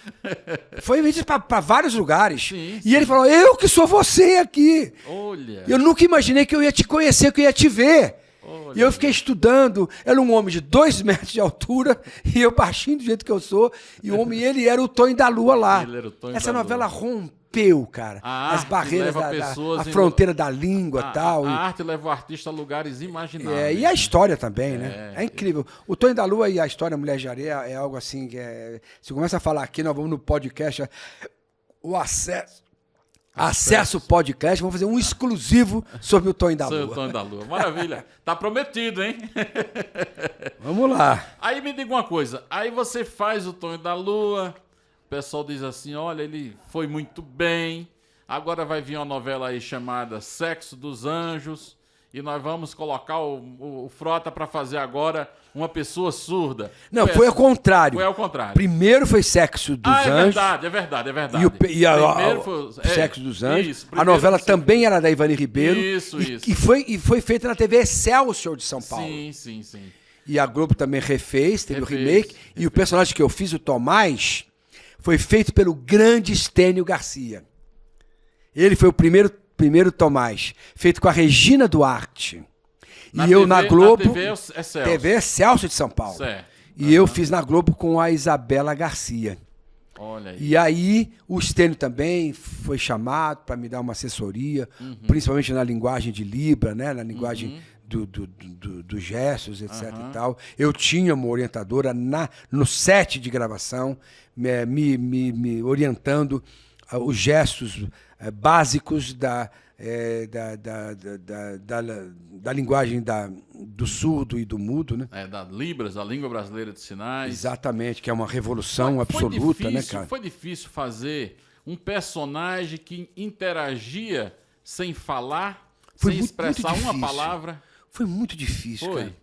Foi vendida para vários lugares. Sim. E ele falou: eu que sou você aqui. Olha! Eu nunca imaginei que eu ia te conhecer, que eu ia te ver. Olha. E eu fiquei estudando, era um homem de 2 metros de altura, e eu baixinho do jeito que eu sou, e o homem, ele era o Tonho da Lua lá. Ele era o Tonho Essa da novela Lua. rompeu, cara, as barreiras, a fronteira da língua e tal. A arte leva o artista a lugares imagináveis. E a história também, né? É incrível. O Tonho da Lua e a história Mulher de Areia é algo assim, que se começa a falar aqui, nós vamos no podcast, o Acesso Podcast, vamos fazer um exclusivo sobre o Tonho da Lua. Sobre o Tonho da Lua. Maravilha. Tá prometido, hein? Vamos lá. Aí me diga uma coisa. Aí você faz o Tonho da Lua, o pessoal diz assim: olha, ele foi muito bem, agora vai vir uma novela aí chamada Sexo dos Anjos, e nós vamos colocar o Frota para fazer agora uma pessoa surda. Não, foi ao contrário. Foi ao contrário. Primeiro foi Sexo dos Anjos. É verdade. Primeiro foi Sexo dos Anjos. Isso, a novela também era da Ivani Ribeiro. Isso. E foi feita na TV Excelsior de São Paulo. Sim. E a Globo também teve o remake. E o personagem que eu fiz, o Tomás, foi feito pelo grande Estênio Garcia. Ele foi o primeiro Tomás, feito com a Regina Duarte. Na Globo, TV Excelsior. TV Excelsior de São Paulo. Certo. E eu fiz na Globo com a Isabela Garcia. Olha aí. E aí o Stênio também foi chamado para me dar uma assessoria, principalmente na linguagem de Libra, né? Na linguagem dos gestos, etc. e tal. Eu tinha uma orientadora no set de gravação, me orientando os gestos básicos da linguagem do surdo e do mudo, né? Da Libras, a língua brasileira de sinais. Exatamente, que é uma revolução absoluta, né, cara? Foi difícil fazer um personagem que interagia sem falar, sem expressar uma palavra. Foi muito difícil, foi. Cara.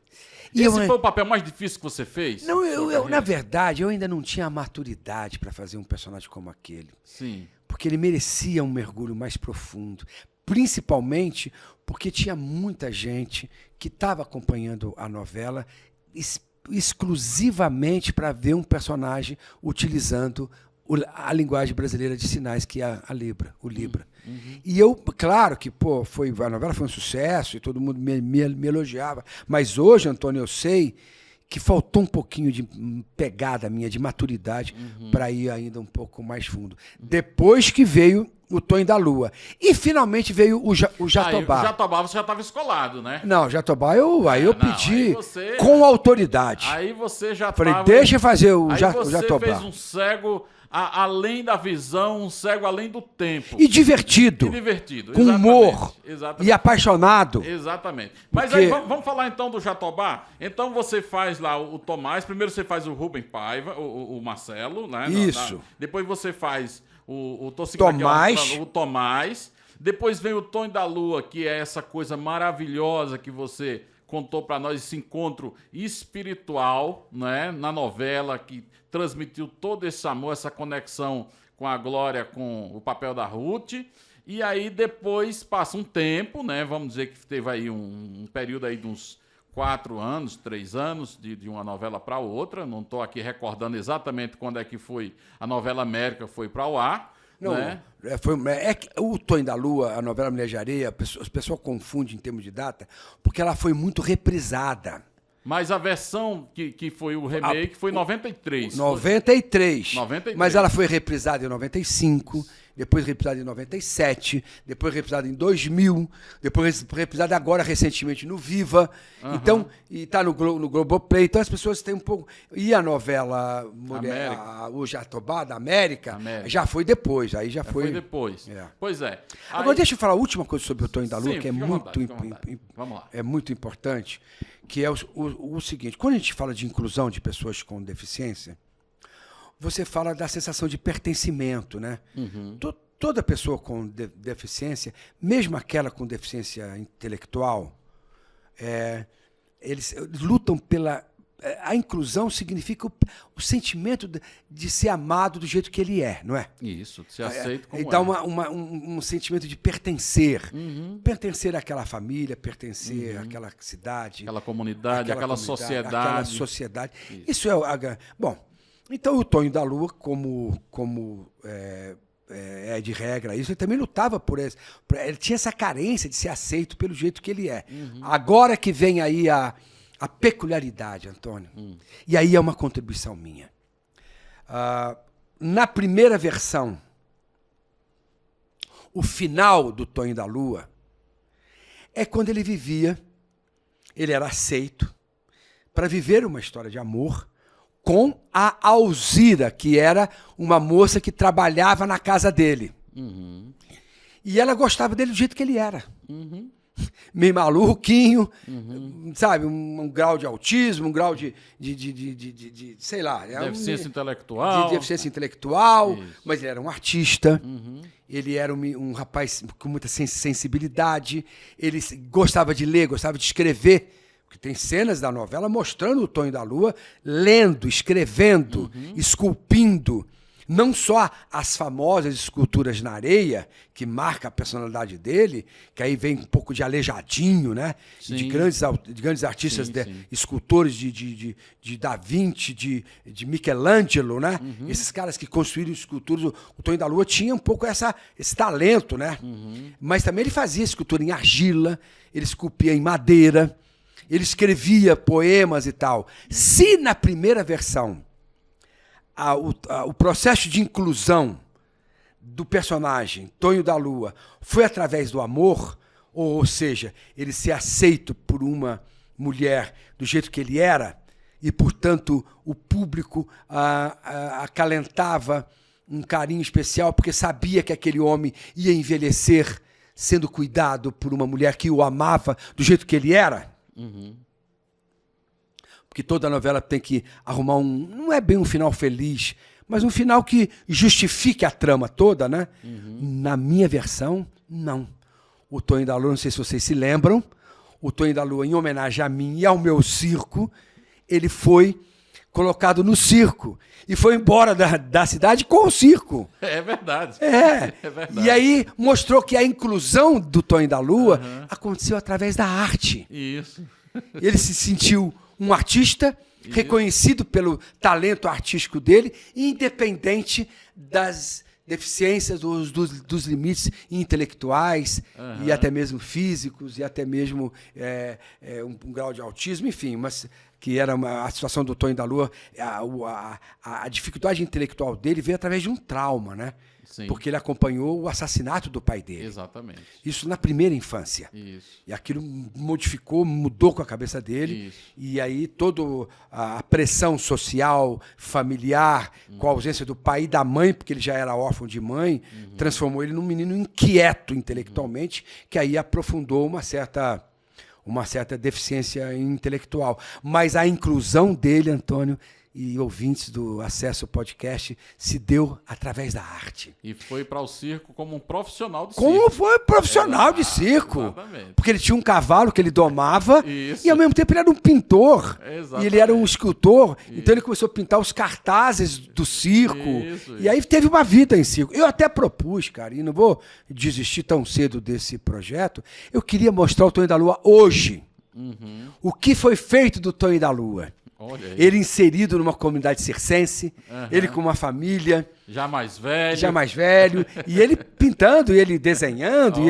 E esse foi o papel mais difícil que você fez? Não, na verdade, eu ainda não tinha a maturidade para fazer um personagem como aquele. Sim. Porque ele merecia um mergulho mais profundo. Principalmente porque tinha muita gente que estava acompanhando a novela exclusivamente para ver um personagem utilizando a linguagem brasileira de sinais, que é a Libra, o Libra. E eu, claro que a novela foi um sucesso e todo mundo me elogiava, mas hoje, Antônio, eu sei que faltou um pouquinho de pegada minha, de maturidade, para ir ainda um pouco mais fundo. Depois que veio o Tonho da Lua. E finalmente veio o Jatobá. O Jatobá você já estava escolado, né? Não, Jatobá eu pedi você, com autoridade. Aí você já falei, deixa eu fazer o Jatobá. Aí você fez um cego além da visão, um cego além do tempo. E divertido. Com humor. Exatamente. E apaixonado. Exatamente. Mas aí vamos falar então do Jatobá. Então você faz lá o Tomás. Primeiro você faz o Rubem Paiva, o Marcelo, né? Isso. Depois você faz o Tomás. Depois vem o Tonho da Lua, que é essa coisa maravilhosa que você contou para nós, esse encontro espiritual, né, na novela, que transmitiu todo esse amor, essa conexão com a Glória, com o papel da Ruth. E aí depois passa um tempo, né, vamos dizer que teve aí um período aí de uns 4 anos, 3 anos, de uma novela para outra. Não estou aqui recordando exatamente quando é que foi a novela América foi para o ar. Não, né? O Tonho da Lua, a novela Mulher de Areia, as pessoas confundem em termos de data, porque ela foi muito reprisada. Mas a versão que foi o remake foi em 93. 93. Mas ela foi reprisada em 95, depois reprisada em 97, depois reprisada em 2000, depois reprisada agora recentemente no Viva. Então, e está no Globoplay. Então as pessoas têm um pouco... E a novela o Jatobá da América já foi depois. Aí já foi depois. Pois é. Agora deixa eu falar a última coisa sobre o Tonho da Lua, que é Vamos lá. É muito importante, que é o seguinte: quando a gente fala de inclusão de pessoas com deficiência, você fala da sensação de pertencimento, né? Toda pessoa com deficiência, mesmo aquela com deficiência intelectual, eles lutam pela... A inclusão significa o sentimento de ser amado do jeito que ele é, não é? Isso, de ser aceito como é. E dá um sentimento de pertencer. Pertencer àquela família, pertencer àquela cidade. Aquela comunidade, aquela sociedade. Aquela sociedade. Isso é... Bom, então o Tonho da Lua, como é de regra isso, ele também lutava por isso. Ele tinha essa carência de ser aceito pelo jeito que ele é. Agora que vem aí a peculiaridade, Antônio. E aí é uma contribuição minha. Na primeira versão, o final do Tonho da Lua é quando ele era aceito para viver uma história de amor com a Alzira, que era uma moça que trabalhava na casa dele. E ela gostava dele do jeito que ele era. Meio maluquinho, sabe, um grau de autismo, um grau de sei lá. Deficiência intelectual. De deficiência intelectual, mas ele era um artista, ele era um rapaz com muita sensibilidade, ele gostava de ler, gostava de escrever, porque tem cenas da novela mostrando o Tonho da Lua lendo, escrevendo, esculpindo, Não só as famosas esculturas na areia, que marca a personalidade dele, que aí vem um pouco de Aleijadinho, né? De grandes artistas, escultores de Da Vinci, de Michelangelo, né? Esses caras que construíram esculturas. O Tonho da Lua tinha um pouco esse talento, né? Mas também ele fazia escultura em argila, ele esculpia em madeira, ele escrevia poemas e tal. Se na primeira versão o processo de inclusão do personagem Tonho da Lua foi através do amor, ou seja, ele ser aceito por uma mulher do jeito que ele era, e, portanto, o público acalentava um carinho especial, porque sabia que aquele homem ia envelhecer sendo cuidado por uma mulher que o amava do jeito que ele era. Porque toda novela tem que arrumar não é bem um final feliz, mas um final que justifique a trama toda, né? Na minha versão, não. O Tonho da Lua, não sei se vocês se lembram, o Tonho da Lua, em homenagem a mim e ao meu circo, ele foi colocado no circo e foi embora da cidade com o circo. É verdade. É verdade. E aí mostrou que a inclusão do Tonho da Lua aconteceu através da arte. Isso. Ele se sentiu um artista reconhecido pelo talento artístico dele, independente das deficiências, dos limites intelectuais e até mesmo físicos, e até mesmo um grau de autismo, enfim, mas que era a situação do Tonho da Lua, a dificuldade intelectual dele veio através de um trauma, né? Sim. Porque ele acompanhou o assassinato do pai dele. Exatamente. Isso na primeira infância. Isso. E aquilo mudou com a cabeça dele. Isso. E aí toda a pressão social, familiar, com a ausência do pai e da mãe, porque ele já era órfão de mãe, transformou ele num menino inquieto intelectualmente, que aí aprofundou uma certa deficiência intelectual. Mas a inclusão dele, Antônio, e ouvintes do Acesso Podcast, se deu através da arte. E foi para o circo como um profissional de circo. Como foi profissional de circo. Exatamente. Porque ele tinha um cavalo que ele domava. Isso. E ao mesmo tempo ele era um pintor. Exatamente. E ele era um escultor. Isso. Então ele começou a pintar os cartazes do circo. Isso. E aí teve uma vida em circo. Eu até propus, cara, e não vou desistir tão cedo desse projeto, eu queria mostrar o Tonho da Lua hoje. O que foi feito do Tonho da Lua. Ele inserido numa comunidade circense, ele com uma família. Já mais velho. E ele pintando, e ele desenhando,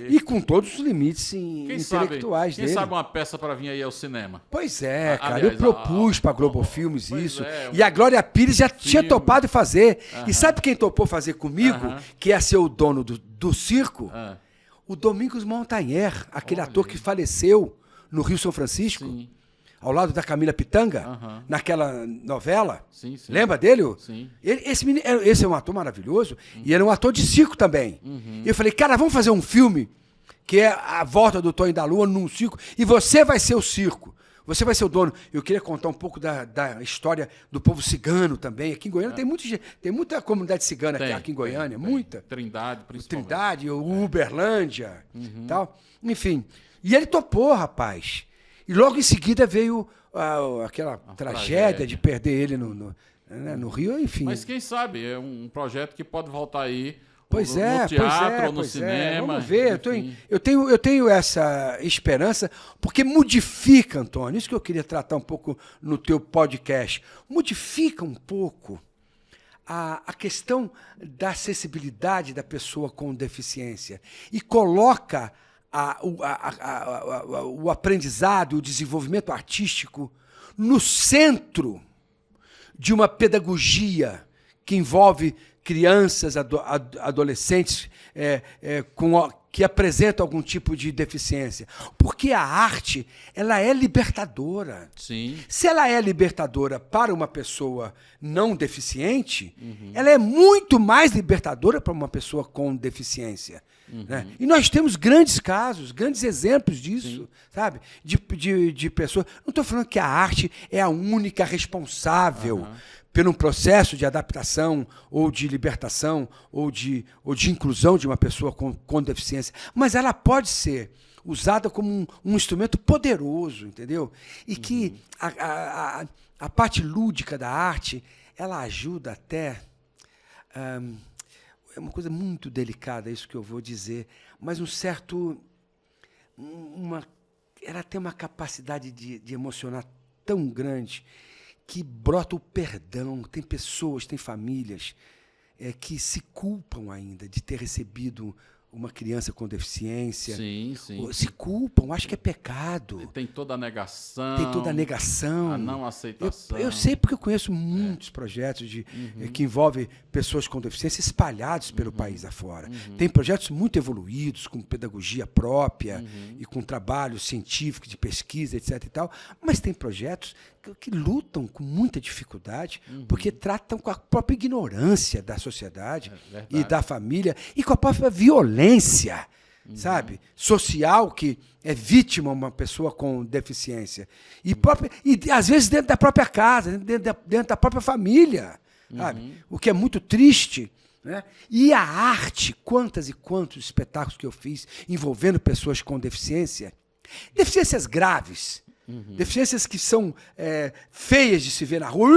e com todos os limites intelectuais dele. Quem sabe uma peça para vir aí ao cinema? Pois é, cara. Aliás, eu propus para a Globo Filmes isso. E a Glória Pires já tinha topado fazer. E sabe quem topou fazer comigo, que ia ser o dono do circo? O Domingos Montanher, aquele ator que faleceu no Rio São Francisco. Sim. Ao lado da Camila Pitanga, naquela novela. Sim. Lembra dele? Sim. Esse é um ator maravilhoso, e ele é um ator de circo também. E eu falei, cara, vamos fazer um filme que é a volta do Tonho da Lua num circo, e você vai ser o circo. Você vai ser o dono. Eu queria contar um pouco da história do povo cigano também. Aqui em Goiânia tem muita comunidade cigana aqui em Goiânia, muita. Trindade, principalmente. Trindade, Uberlândia, tal. Enfim. E ele topou, rapaz. E logo em seguida veio aquela tragédia de perder ele no Rio, enfim. Mas quem sabe, é um projeto que pode voltar aí no teatro ou no cinema. Vamos ver, eu tenho essa esperança, porque modifica, Antônio, isso que eu queria tratar um pouco no teu podcast, modifica um pouco a questão da acessibilidade da pessoa com deficiência e coloca o aprendizado, o desenvolvimento artístico no centro de uma pedagogia que envolve crianças, adolescentes que apresentam algum tipo de deficiência. Porque a arte, ela é libertadora. Sim. Se ela é libertadora para uma pessoa não deficiente, ela é muito mais libertadora para uma pessoa com deficiência. Né? E nós temos grandes casos, grandes exemplos disso, sabe? De pessoas. Não estou falando que a arte é a única responsável por um processo de adaptação, ou de libertação, ou de inclusão de uma pessoa com deficiência. Mas ela pode ser usada como um instrumento poderoso, entendeu? E que a parte lúdica da arte, ela ajuda até é uma coisa muito delicada isso que eu vou dizer, mas ela tem uma capacidade de emocionar tão grande que brota o perdão. Tem pessoas, tem famílias que se culpam ainda de ter recebido uma criança com deficiência. Sim, sim. Se culpam, acham que é pecado. Tem toda a negação. Tem toda a negação. A não aceitação. Eu sei porque eu conheço muitos projetos que envolvem pessoas com deficiência espalhados pelo país afora. Tem projetos muito evoluídos, com pedagogia própria e com trabalho científico, de pesquisa, etc. e tal, mas tem projetos que lutam com muita dificuldade porque tratam com a própria ignorância da sociedade e da família e com a própria violência, sabe, social, que é vítima uma pessoa com deficiência. E às vezes dentro da própria casa, dentro da própria família, sabe? O que é muito triste. Né? E a arte, quantas e quantos espetáculos que eu fiz envolvendo pessoas com deficiência, deficiências graves, deficiências que são feias de se ver na rua,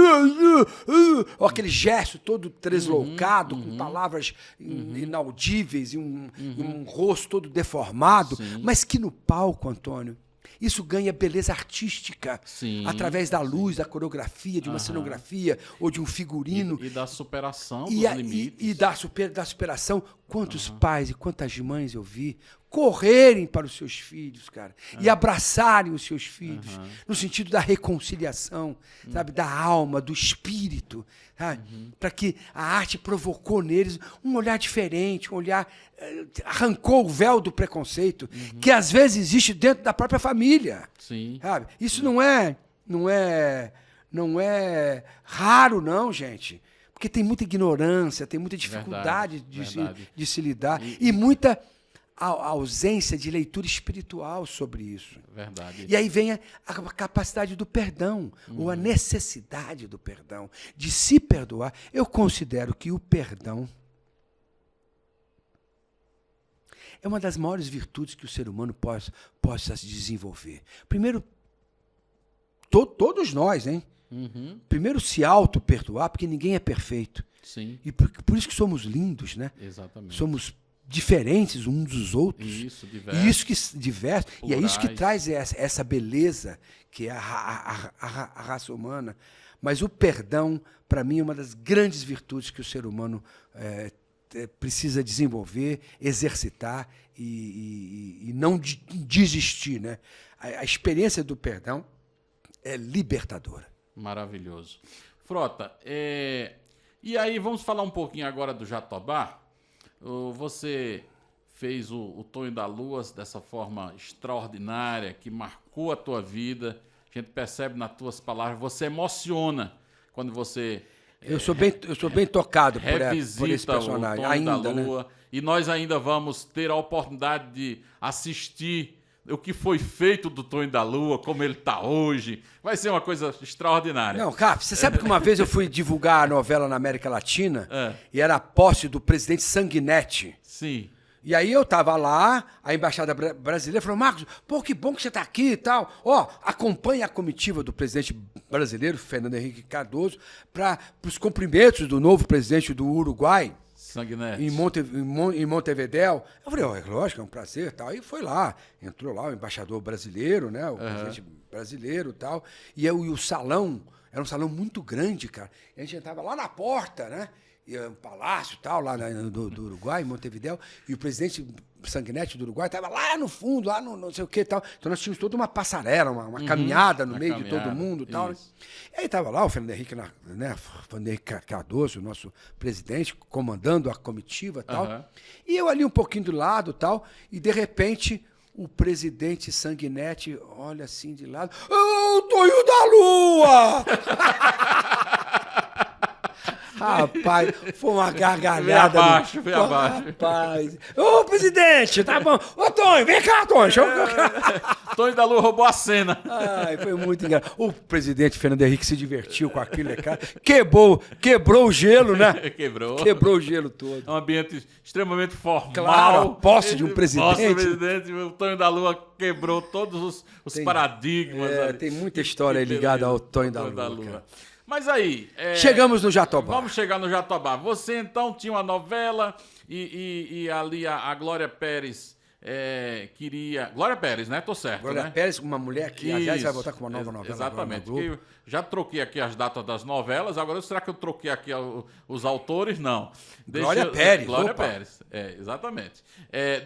ou aquele gesto todo deslocado, com palavras inaudíveis e um rosto todo deformado, mas que no palco, Antônio, isso ganha beleza artística através da luz, da coreografia, de uma cenografia ou de um figurino. E da superação dos limites. E da superação. Quantos pais e quantas mães eu vi correrem para os seus filhos, cara, e abraçarem os seus filhos, no sentido da reconciliação, sabe, da alma, do espírito, sabe, para que a arte provocou neles um olhar diferente, um olhar, arrancou o véu do preconceito, que às vezes existe dentro da própria família. Sim. Sabe? Isso não é raro, não, gente. Porque tem muita ignorância, tem muita dificuldade de se lidar e muita a ausência de leitura espiritual sobre isso. Verdade. E aí vem a capacidade do perdão, ou a necessidade do perdão, de se perdoar. Eu considero que o perdão é uma das maiores virtudes que o ser humano possa desenvolver. Primeiro, todos nós, hein? Primeiro se auto-perdoar, porque ninguém é perfeito. Sim. E por isso que somos lindos, né? Exatamente. Somos diferentes uns dos outros. Isso, diversos. E é isso que traz essa beleza, que é a raça humana. Mas o perdão, para mim, é uma das grandes virtudes que o ser humano precisa desenvolver, exercitar e não desistir, né? A experiência do perdão é libertadora. Maravilhoso. Frota, e aí vamos falar um pouquinho agora do Jatobá. Você fez o Tonho da Lua dessa forma extraordinária, que marcou a tua vida. A gente percebe nas tuas palavras, você emociona quando você... Eu sou bem tocado por esse personagem. O Tonho da Lua. Né? E nós ainda vamos ter a oportunidade de assistir o que foi feito do Tonho da Lua, como ele está hoje. Vai ser uma coisa extraordinária. Não, cara, você sabe que uma vez eu fui divulgar a novela na América Latina e era a posse do presidente Sanguinetti. Sim. E aí eu estava lá, a embaixada brasileira falou: Marcos, pô, que bom que você está aqui e tal. Ó, acompanhe a comitiva do presidente brasileiro, Fernando Henrique Cardoso, para os cumprimentos do novo presidente do Uruguai. Sanguinetti. Em Montevidéu. Eu falei, lógico, é um prazer e tal. Aí foi lá, entrou lá o embaixador brasileiro, né? O presidente brasileiro e tal. E o salão, era um salão muito grande, cara. E a gente entrava lá na porta, né? E um palácio e tal, lá do Uruguai, em Montevidéu. E o presidente Sanguinetti do Uruguai estava lá no fundo, lá no não sei o que e tal. Então nós tínhamos toda uma passarela, uma caminhada no meio de todo mundo e tal. Né? E aí estava lá o Fernando Henrique, né? Fernando Henrique Cardoso, o nosso presidente, comandando a comitiva e tal. E eu ali um pouquinho do lado e tal. E de repente o presidente Sanguinetti olha assim de lado. Ô, Tonho da Lua! Rapaz, foi uma gargalhada. Vem abaixo. Rapaz. Ô, presidente, tá bom. Ô, Tonho, vem cá, Tonho. Tonho da Lua roubou a cena. Ai, foi muito engraçado. O presidente Fernando Henrique se divertiu com aquilo, né, cara? Quebrou o gelo, né? Quebrou o gelo todo. É um ambiente extremamente formal. Claro, a posse de um presidente. O Tonho da Lua quebrou todos os paradigmas. Tem muita história ligada ao Tonho da Lua. Mas aí... Chegamos no Jatobá. Vamos chegar no Jatobá. Você, então, tinha uma novela e ali a Glória Pérez queria... Glória Pérez, né? Tô certo, Glória né? Pérez, uma mulher que, aliás, vai voltar com uma nova novela. Exatamente. Eu já troquei aqui as datas das novelas, agora será que eu troquei aqui os autores? Não. Glória Pérez. Glória Opa. Pérez, exatamente.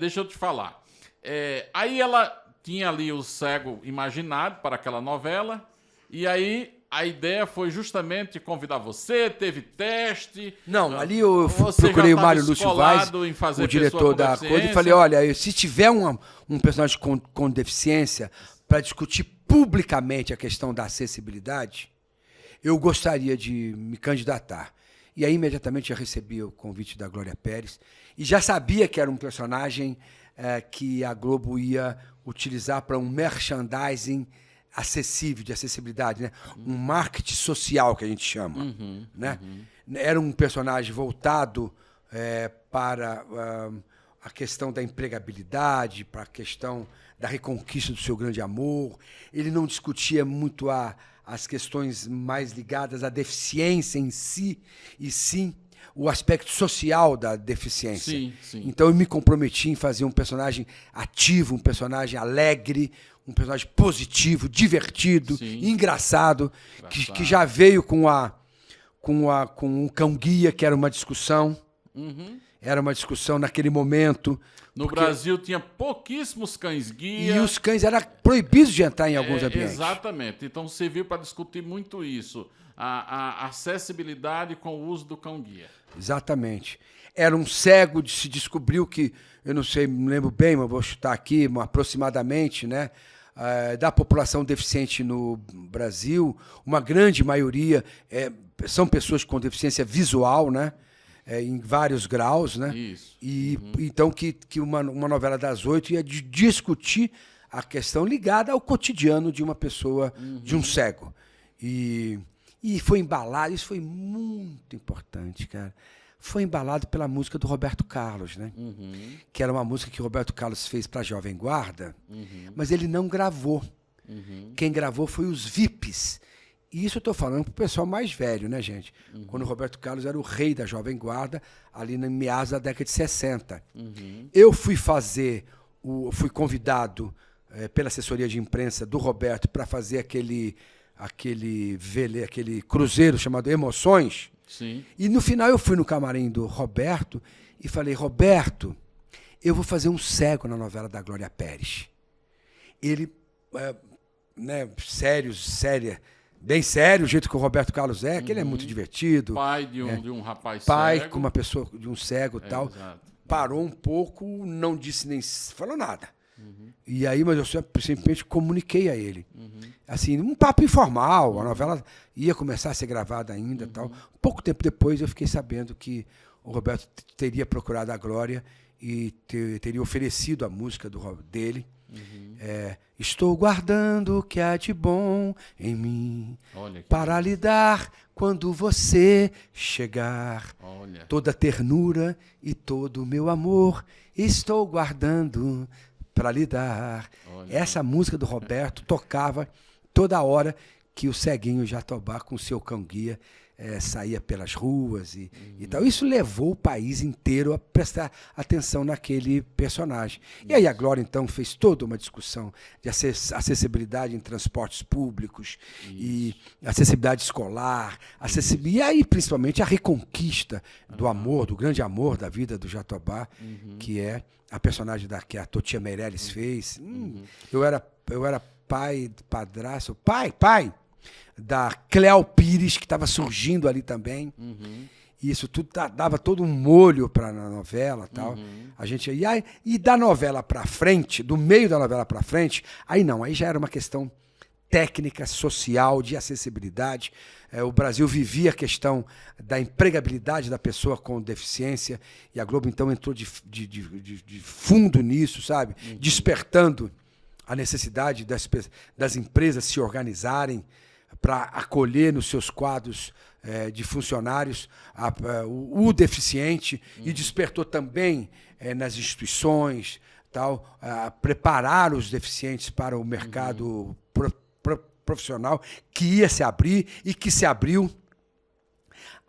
Deixa eu te falar. Aí ela tinha ali o cego imaginário para aquela novela, e aí a ideia foi justamente convidar você, teve teste. Não, ali eu Você procurei já o Mário estava Lúcio Vaz, escolado em fazer o diretor pessoa com da coisa, e deficiência? falei, olha, se tiver um personagem com deficiência para discutir publicamente a questão da acessibilidade, eu gostaria de me candidatar. E aí, imediatamente, eu recebi o convite da Glória Pérez e já sabia que era um personagem que a Globo ia utilizar para um merchandising acessível, de acessibilidade, né? Um marketing social, que a gente chama. Né? Era um personagem voltado para a questão da empregabilidade, para a questão da reconquista do seu grande amor. Ele não discutia muito as questões mais ligadas à deficiência em si, e sim o aspecto social da deficiência. Sim, sim. Então eu me comprometi em fazer um personagem ativo, um personagem alegre, um personagem positivo, divertido, Sim. engraçado, que já veio com o cão-guia, que era uma discussão. Era uma discussão naquele momento. No Brasil tinha pouquíssimos cães-guia. E os cães eram proibidos de entrar em alguns ambientes. Exatamente. Então serviu para discutir muito isso. A acessibilidade com o uso do cão-guia. Exatamente. Era um cego, se descobriu que, eu não sei, me lembro bem, mas vou chutar aqui, aproximadamente, né, da população deficiente no Brasil, uma grande maioria são pessoas com deficiência visual, né? Em vários graus, né? Isso. E então que uma novela das 8 ia discutir a questão ligada ao cotidiano de uma pessoa, de um cego. E foi embalado, isso foi muito importante, cara. Foi embalado pela música do Roberto Carlos, né? Que era uma música que o Roberto Carlos fez para a Jovem Guarda, mas ele não gravou. Quem gravou foi os VIPs. E isso eu estou falando para o pessoal mais velho, né, gente? Quando o Roberto Carlos era o rei da Jovem Guarda, ali em meados da década de 60. Eu fui fui convidado pela assessoria de imprensa do Roberto para fazer aquele cruzeiro chamado Emoções. Sim. E no final eu fui no camarim do Roberto e falei, Roberto, eu vou fazer um cego na novela da Glória Pérez. Ele, bem sério, o jeito que o Roberto Carlos que ele é muito divertido. Pai de um rapaz pai cego. com uma pessoa, de um cego e tal. Exato. Parou um pouco, não disse nem falou nada. E aí, mas eu simplesmente comuniquei a ele. Assim, um papo informal, a novela ia começar a ser gravada ainda e tal. Pouco tempo depois eu fiquei sabendo que o Roberto teria procurado a Glória e teria oferecido a música dele. Estou guardando o que há de bom em mim para lhe dar quando você chegar. Olha. Toda ternura e todo o meu amor estou guardando para lhe dar. Olha. Essa música do Roberto tocava toda hora que o ceguinho Jatobá com o seu cão-guia saía pelas ruas e tal. Isso levou o país inteiro a prestar atenção naquele personagem. E aí a Glória, então, fez toda uma discussão de acessibilidade em transportes públicos e acessibilidade escolar, e aí, principalmente, a reconquista do amor, do grande amor da vida do Jatobá, que é a personagem que a Totia Meirelles fez. Eu era padrasto, pai da Cléo Pires, que estava surgindo ali também. E isso tudo dava todo um molho para a novela e tal. A gente e da novela para frente, do meio da novela para frente, aí já era uma questão técnica, social, de acessibilidade. O Brasil vivia a questão da empregabilidade da pessoa com deficiência, e a Globo então entrou de fundo nisso, sabe? Despertando a necessidade das empresas se organizarem para acolher nos seus quadros de funcionários o deficiente, e despertou também nas instituições, preparar os deficientes para o mercado profissional que ia se abrir e que se abriu.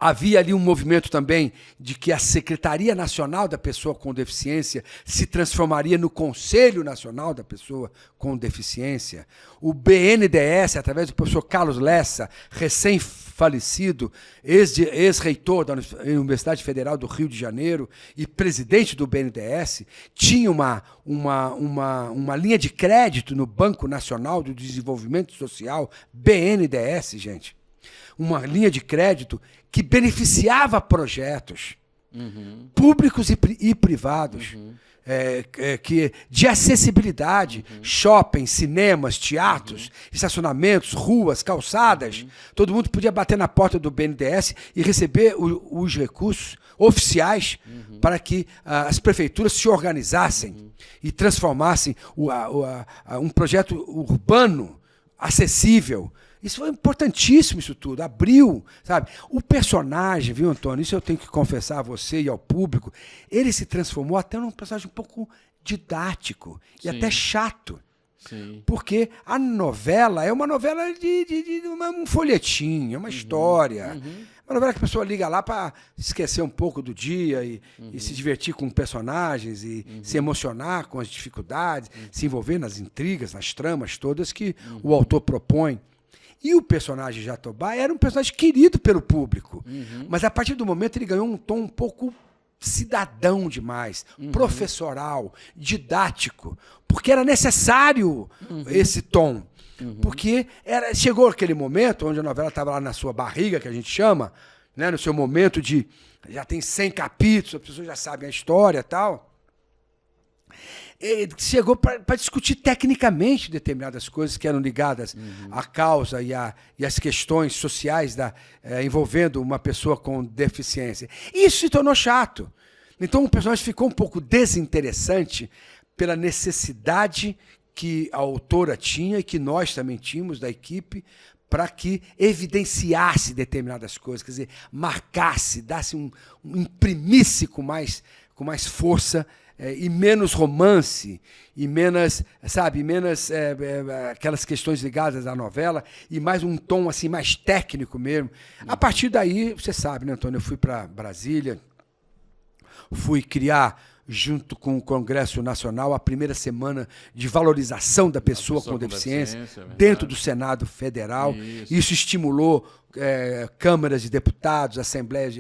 Havia ali um movimento também de que a Secretaria Nacional da Pessoa com Deficiência se transformaria no Conselho Nacional da Pessoa com Deficiência. O BNDES, através do professor Carlos Lessa, recém-falecido, ex-reitor da Universidade Federal do Rio de Janeiro e presidente do BNDES, tinha uma linha de crédito no Banco Nacional do Desenvolvimento Social, BNDES, gente. Uma linha de crédito que beneficiava projetos públicos e privados, de acessibilidade, shoppings, cinemas, teatros, estacionamentos, ruas, calçadas. Todo mundo podia bater na porta do BNDES e receber os recursos oficiais para que as prefeituras se organizassem e transformassem um projeto urbano acessível. Isso foi importantíssimo, isso tudo. Abriu, sabe? O personagem, viu, Antônio? Isso eu tenho que confessar a você e ao público. Ele se transformou até num personagem um pouco didático e até chato. Sim. Porque a novela é uma novela de um folhetim, é uma história. Uma novela que a pessoa liga lá para esquecer um pouco do dia e se divertir com personagens e se emocionar com as dificuldades, se envolver nas intrigas, nas tramas todas que o autor propõe. E o personagem Jatobá era um personagem querido pelo público. Mas a partir do momento ele ganhou um tom um pouco cidadão demais, professoral, didático, porque era necessário esse tom. Porque chegou aquele momento onde a novela estava lá na sua barriga, que a gente chama, né, no seu momento de... Já tem 100 capítulos, as pessoas já sabem a história e tal. Chegou para discutir tecnicamente determinadas coisas que eram ligadas à causa e às questões sociais envolvendo uma pessoa com deficiência. Isso se tornou chato. Então o personagem ficou um pouco desinteressante pela necessidade que a autora tinha e que nós também tínhamos da equipe para que evidenciasse determinadas coisas, quer dizer, marcasse, imprimisse com mais força e menos romance, e menos, aquelas questões ligadas à novela, e mais um tom assim, mais técnico mesmo. A partir daí, você sabe, né, Antônio, eu fui para Brasília, fui criar, junto com o Congresso Nacional, a primeira semana de valorização da pessoa com deficiência dentro do Senado Federal. Isso estimulou câmaras de deputados, assembleias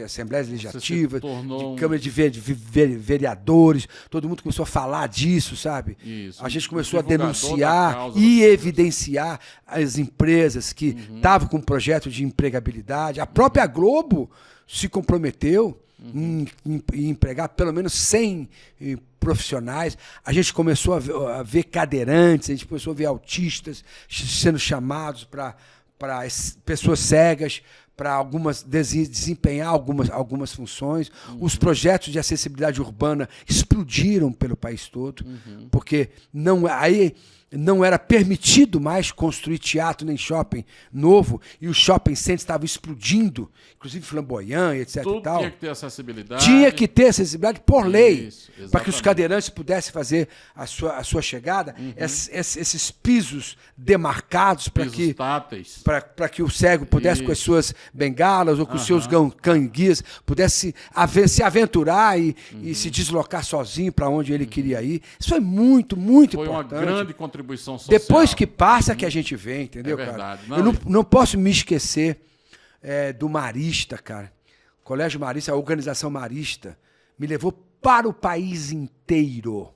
legislativas, câmaras de vereadores. Todo mundo começou a falar disso, sabe? Isso. A gente começou a denunciar e evidenciar as empresas que estavam com um projeto de empregabilidade. A própria Globo se comprometeu em empregar pelo menos 100 profissionais. A gente começou a ver cadeirantes, a gente começou a ver autistas sendo chamados para pessoas cegas, para desempenhar algumas funções. Os projetos de acessibilidade urbana explodiram pelo país todo, porque não era permitido mais construir teatro nem shopping novo, e os shopping centers estavam explodindo, inclusive Flamboyant, etc. Tudo e tal. tinha que ter acessibilidade. Tinha que ter acessibilidade por lei, para que os cadeirantes pudessem fazer a sua chegada, esses pisos demarcados para que o cego pudesse, com as suas bengalas ou com os seus canguias, pudesse se aventurar e se deslocar sozinho para onde ele queria ir. Isso foi muito, muito importante. Foi uma grande contribuição social. Depois que passa que a gente vê, entendeu, verdade. cara? Eu não posso me esquecer do Marista, cara. O Colégio Marista, a organização Marista, me levou para o país inteiro.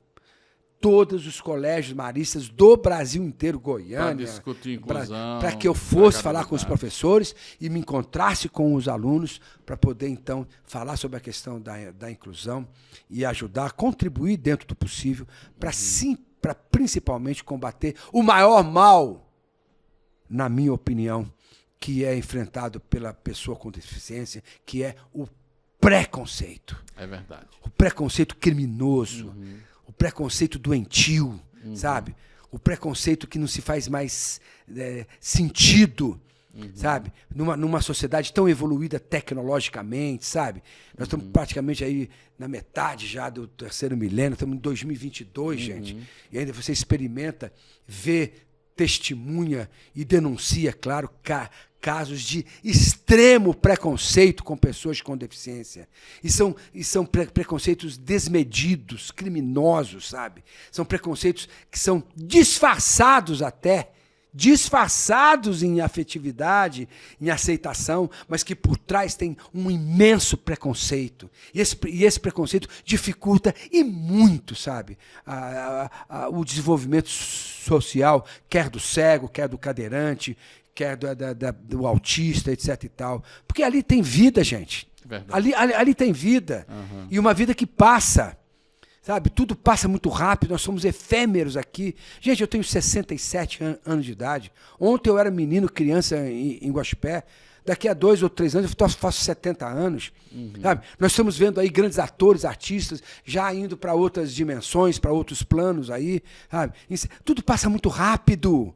Todos os colégios maristas do Brasil inteiro, Goiânia, para discutir inclusão, para que eu fosse falar com os professores e me encontrasse com os alunos para poder, então, falar sobre a questão da inclusão e ajudar, contribuir dentro do possível para principalmente combater o maior mal, na minha opinião, que é enfrentado pela pessoa com deficiência, que é o preconceito. É verdade. O preconceito criminoso, o preconceito doentio, sabe? O preconceito que não se faz mais sentido, sabe? Numa sociedade tão evoluída tecnologicamente, sabe? Nós estamos praticamente aí na metade já do terceiro milênio, estamos em 2022, gente. E ainda você experimenta ver testemunha e denuncia, claro, casos de extremo preconceito com pessoas com deficiência. E são preconceitos desmedidos, criminosos, sabe? São preconceitos que são disfarçados em afetividade, em aceitação, mas que por trás tem um imenso preconceito. E esse preconceito dificulta e muito, sabe, o desenvolvimento social, quer do cego, quer do cadeirante, quer do autista, etc. e tal. Porque ali tem vida, gente. Ali tem vida. Uhum. E uma vida que passa. Sabe, tudo passa muito rápido, nós somos efêmeros aqui. Gente, eu tenho 67 anos de idade. Ontem eu era menino, criança em Guaxupé. Daqui a 2 ou 3 anos eu faço 70 anos. Uhum. Sabe? Nós estamos vendo aí grandes atores, artistas, já indo para outras dimensões, para outros planos aí. Sabe? Tudo passa muito rápido.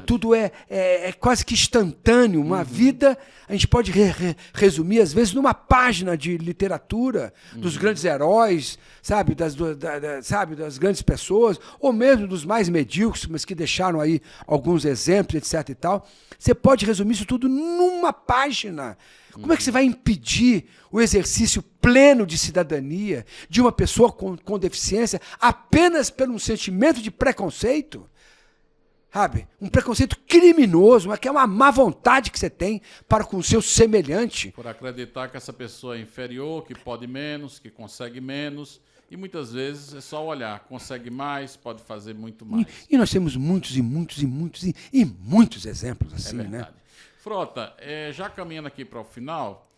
Tudo é quase que instantâneo. Uma vida, a gente pode resumir, às vezes, numa página de literatura dos grandes heróis, sabe, das grandes pessoas, ou mesmo dos mais medíocres, mas que deixaram aí alguns exemplos, etc. e tal. Você pode resumir isso tudo numa página. Como é que você vai impedir o exercício pleno de cidadania de uma pessoa com deficiência apenas por um sentimento de preconceito? Sabe? Um preconceito criminoso, que é uma má vontade que você tem para com o seu semelhante. Por acreditar que essa pessoa é inferior, que pode menos, que consegue menos. E muitas vezes é só olhar, consegue mais, pode fazer muito mais. E nós temos muitos exemplos assim, né? Frota, já caminhando aqui para o final,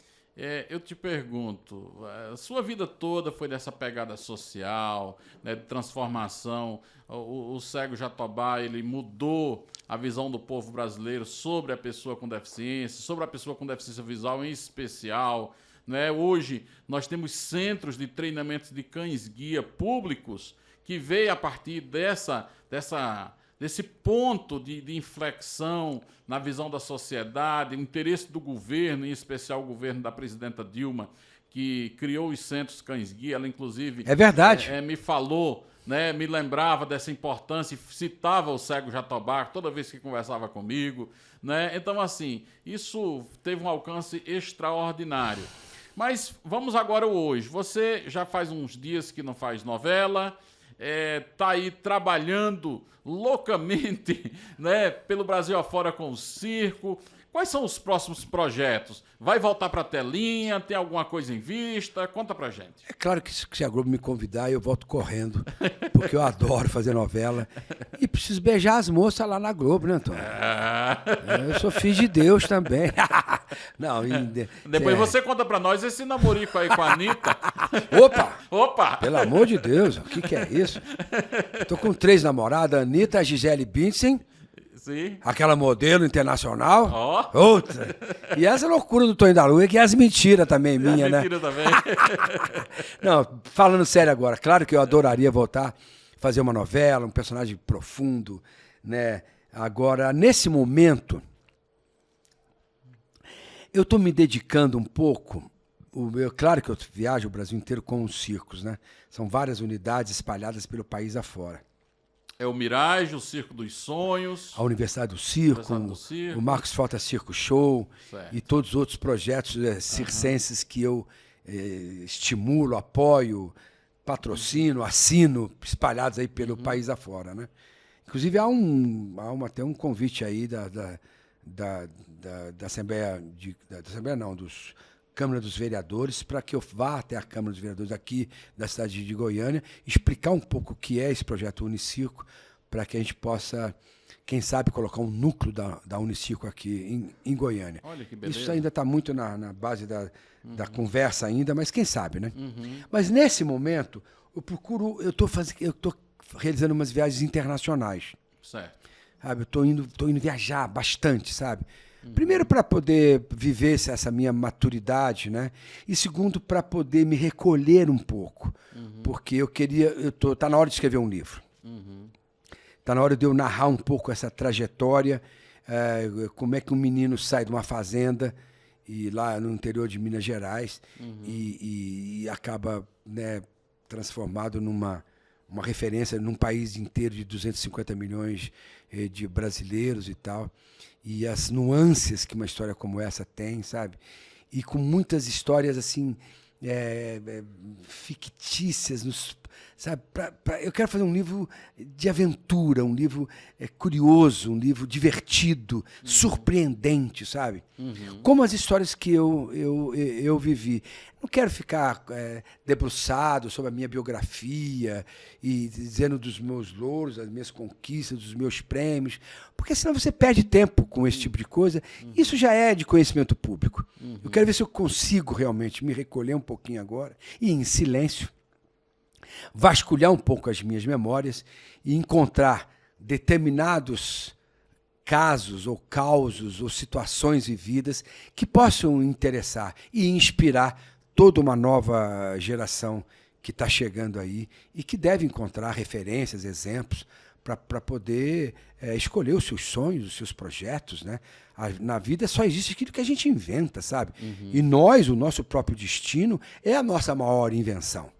eu te pergunto, a sua vida toda foi dessa pegada social, né, de transformação. O Cego Jatobá, ele mudou a visão do povo brasileiro sobre a pessoa com deficiência, sobre a pessoa com deficiência visual em especial. Né? Hoje, nós temos centros de treinamento de cães-guia públicos que veio a partir desse ponto de inflexão na visão da sociedade, o interesse do governo, em especial o governo da presidenta Dilma, que criou os centros cães-guia. Ela, inclusive, é verdade. Me falou, né, me lembrava dessa importância, citava o Cego Jatobá toda vez que conversava comigo. Né? Então, assim, isso teve um alcance extraordinário. Mas vamos agora hoje. Você já faz uns dias que não faz novela, está aí trabalhando loucamente, né, pelo Brasil afora com o circo. Quais são os próximos projetos? Vai voltar para a telinha? Tem alguma coisa em vista? Conta pra gente. É claro que se a Globo me convidar, eu volto correndo, porque eu adoro fazer novela. E preciso beijar as moças lá na Globo, né, Antônio? Eu sou filho de Deus também. Não, depois você conta pra nós esse namorico aí com a Anitta. Opa! Pelo amor de Deus, o que é isso? Eu tô com 3 namoradas, a Anitta, a Gisele Bündchen, sim, aquela modelo internacional. Outra. E essa loucura do Tonho da Lua, que é as mentiras também minha, né? Mentira também. Não, falando sério agora, claro que eu adoraria voltar a fazer uma novela, um personagem profundo, né? Agora, nesse momento, eu estou me dedicando um pouco. Claro que eu viajo o Brasil inteiro com os circos, né? São várias unidades espalhadas pelo país afora. É o Mirage, o Circo dos Sonhos. A Universidade do Circo, o Marcos Frota Circo Show, certo, e todos os outros projetos circenses que eu estimulo, apoio, patrocino, assino, espalhados aí pelo país afora, né? Inclusive há até um convite aí da Assembleia, dos Câmara dos Vereadores, para que eu vá até a Câmara dos Vereadores aqui da cidade de Goiânia, explicar um pouco o que é esse projeto Unicirco, para que a gente possa, quem sabe, colocar um núcleo da Unicirco aqui em Goiânia. Olha que beleza. Isso ainda está muito na base da conversa ainda, mas quem sabe, né? Mas nesse momento, eu estou realizando umas viagens internacionais. Certo. Sabe? Eu estou indo viajar bastante, sabe? Primeiro, para poder viver essa minha maturidade, né? E segundo, para poder me recolher um pouco. Porque tá na hora de escrever um livro. Tá na hora de eu narrar um pouco essa trajetória, como é que um menino sai de uma fazenda e lá no interior de Minas Gerais e acaba, né, transformado uma referência num país inteiro de 250 milhões de brasileiros e tal, e as nuances que uma história como essa tem, sabe? E com muitas histórias assim fictícias, sabe? Eu quero fazer um livro de aventura, um livro curioso, um livro divertido, surpreendente, sabe? Como as histórias que eu vivi. Não quero ficar debruçado sobre a minha biografia e dizendo dos meus louros, das minhas conquistas, dos meus prêmios, porque senão você perde tempo com esse tipo de coisa. Isso já é de conhecimento público. Eu quero ver se eu consigo realmente me recolher um pouquinho agora e, em silêncio, vasculhar um pouco as minhas memórias e encontrar determinados casos ou causos ou situações vividas que possam interessar e inspirar toda uma nova geração que está chegando aí e que deve encontrar referências, exemplos para poder escolher os seus sonhos, os seus projetos, né? Na vida só existe aquilo que a gente inventa, sabe? E nós, o nosso próprio destino, é a nossa maior invenção.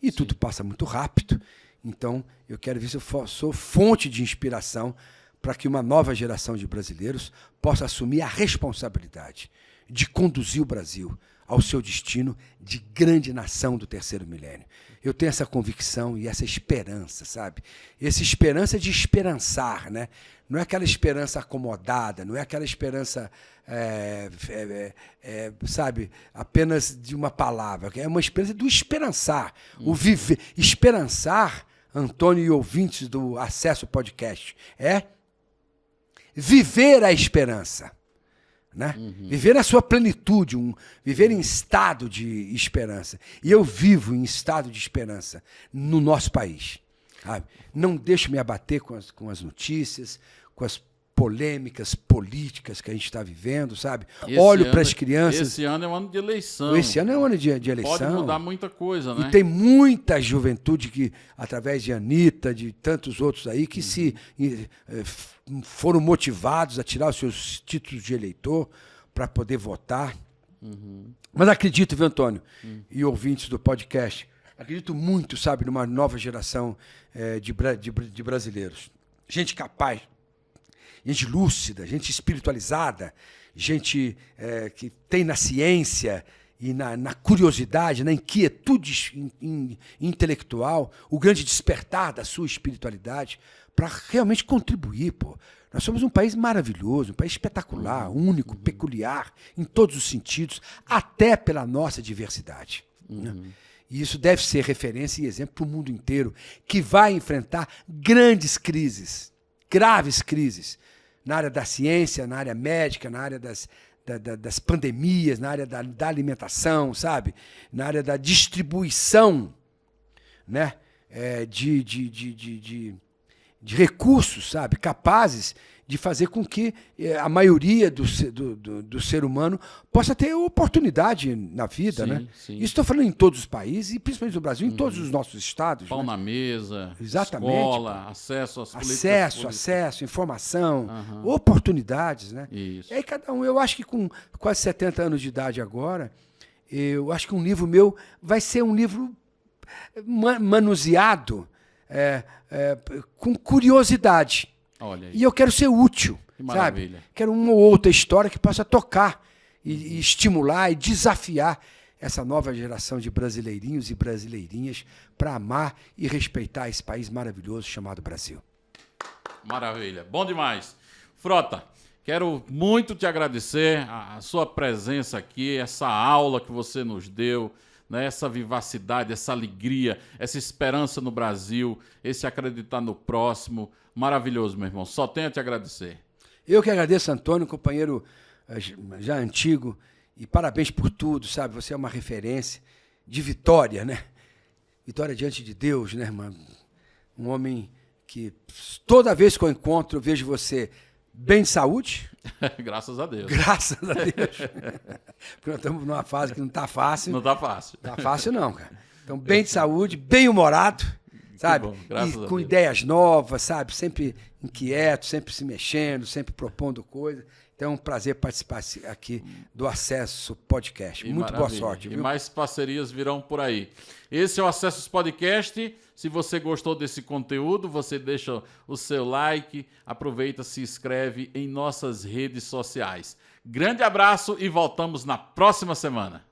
E Sim. Tudo passa muito rápido. Então, eu quero ver se eu sou fonte de inspiração para que uma nova geração de brasileiros possa assumir a responsabilidade de conduzir o Brasil ao seu destino de grande nação do terceiro milênio. Eu tenho essa convicção e essa esperança, sabe? Essa esperança de esperançar, né? Não é aquela esperança acomodada, não é aquela esperança, sabe, apenas de uma palavra. É uma esperança do esperançar, o viver. Esperançar, Antônio e ouvintes do Acesso Podcast, é viver a esperança. Né? Viver na sua plenitude, viver em estado de esperança. E eu vivo em estado de esperança no nosso país. Sabe? Não deixo me abater com as notícias, com as polêmicas políticas que a gente está vivendo, sabe? Olho para as crianças. Esse ano é um ano de eleição. Esse ano é um ano de eleição. Pode mudar muita coisa, né? E tem muita juventude que, através de Anitta, de tantos outros aí, que foram motivados a tirar os seus títulos de eleitor para poder votar. Mas acredito, viu, Antônio, e ouvintes do podcast, acredito muito, sabe, numa nova geração de brasileiros. Gente capaz, gente lúcida, gente espiritualizada, gente que tem na ciência e na curiosidade, na inquietude intelectual, o grande despertar da sua espiritualidade, para realmente contribuir, pô. Nós somos um país maravilhoso, um país espetacular, único, peculiar, em todos os sentidos, até pela nossa diversidade. Né? E isso deve ser referência e exemplo para o mundo inteiro, que vai enfrentar grandes crises, graves crises, na área da ciência, na área médica, na área das pandemias, na área da alimentação, sabe? Na área da distribuição, né? De recursos, sabe, capazes de fazer com que a maioria do ser humano possa ter oportunidade na vida, sim, né? Sim. Isso estou falando em todos os países, e principalmente no Brasil, em todos os nossos estados. Pão, né? Na mesa, exatamente, escola, acesso às políticas. Acesso, informação, oportunidades, né? Isso. E aí cada um, eu acho que com quase 70 anos de idade agora, eu acho que um livro meu vai ser um livro manuseado com curiosidade. Olha aí. E eu quero ser útil, sabe? Quero uma ou outra história que possa tocar e estimular e desafiar essa nova geração de brasileirinhos e brasileirinhas para amar e respeitar esse país maravilhoso chamado Brasil. Maravilha. Bom demais. Frota, quero muito te agradecer a sua presença aqui, essa aula que você nos deu, né, essa vivacidade, essa alegria, essa esperança no Brasil, esse acreditar no próximo. Maravilhoso, meu irmão. Só tenho a te agradecer. Eu que agradeço, Antônio, companheiro já antigo, e parabéns por tudo, sabe? Você é uma referência de vitória, né? Vitória diante de Deus, né, irmão? Um homem que toda vez que eu encontro, eu vejo você bem de saúde. Graças a Deus. Graças a Deus. Porque nós estamos numa fase que não está fácil. Não está fácil. Não está fácil não, cara. Então, bem de saúde, bem humorado, sabe? Bom, e com ideias novas, sabe? Sempre inquieto, sempre se mexendo, sempre propondo coisas. Então é um prazer participar aqui do Acesso Podcast. Muito boa sorte. E mais parcerias virão por aí. Esse é o Acessos Podcast. Se você gostou desse conteúdo, você deixa o seu like, aproveita, se inscreve em nossas redes sociais. Grande abraço e voltamos na próxima semana.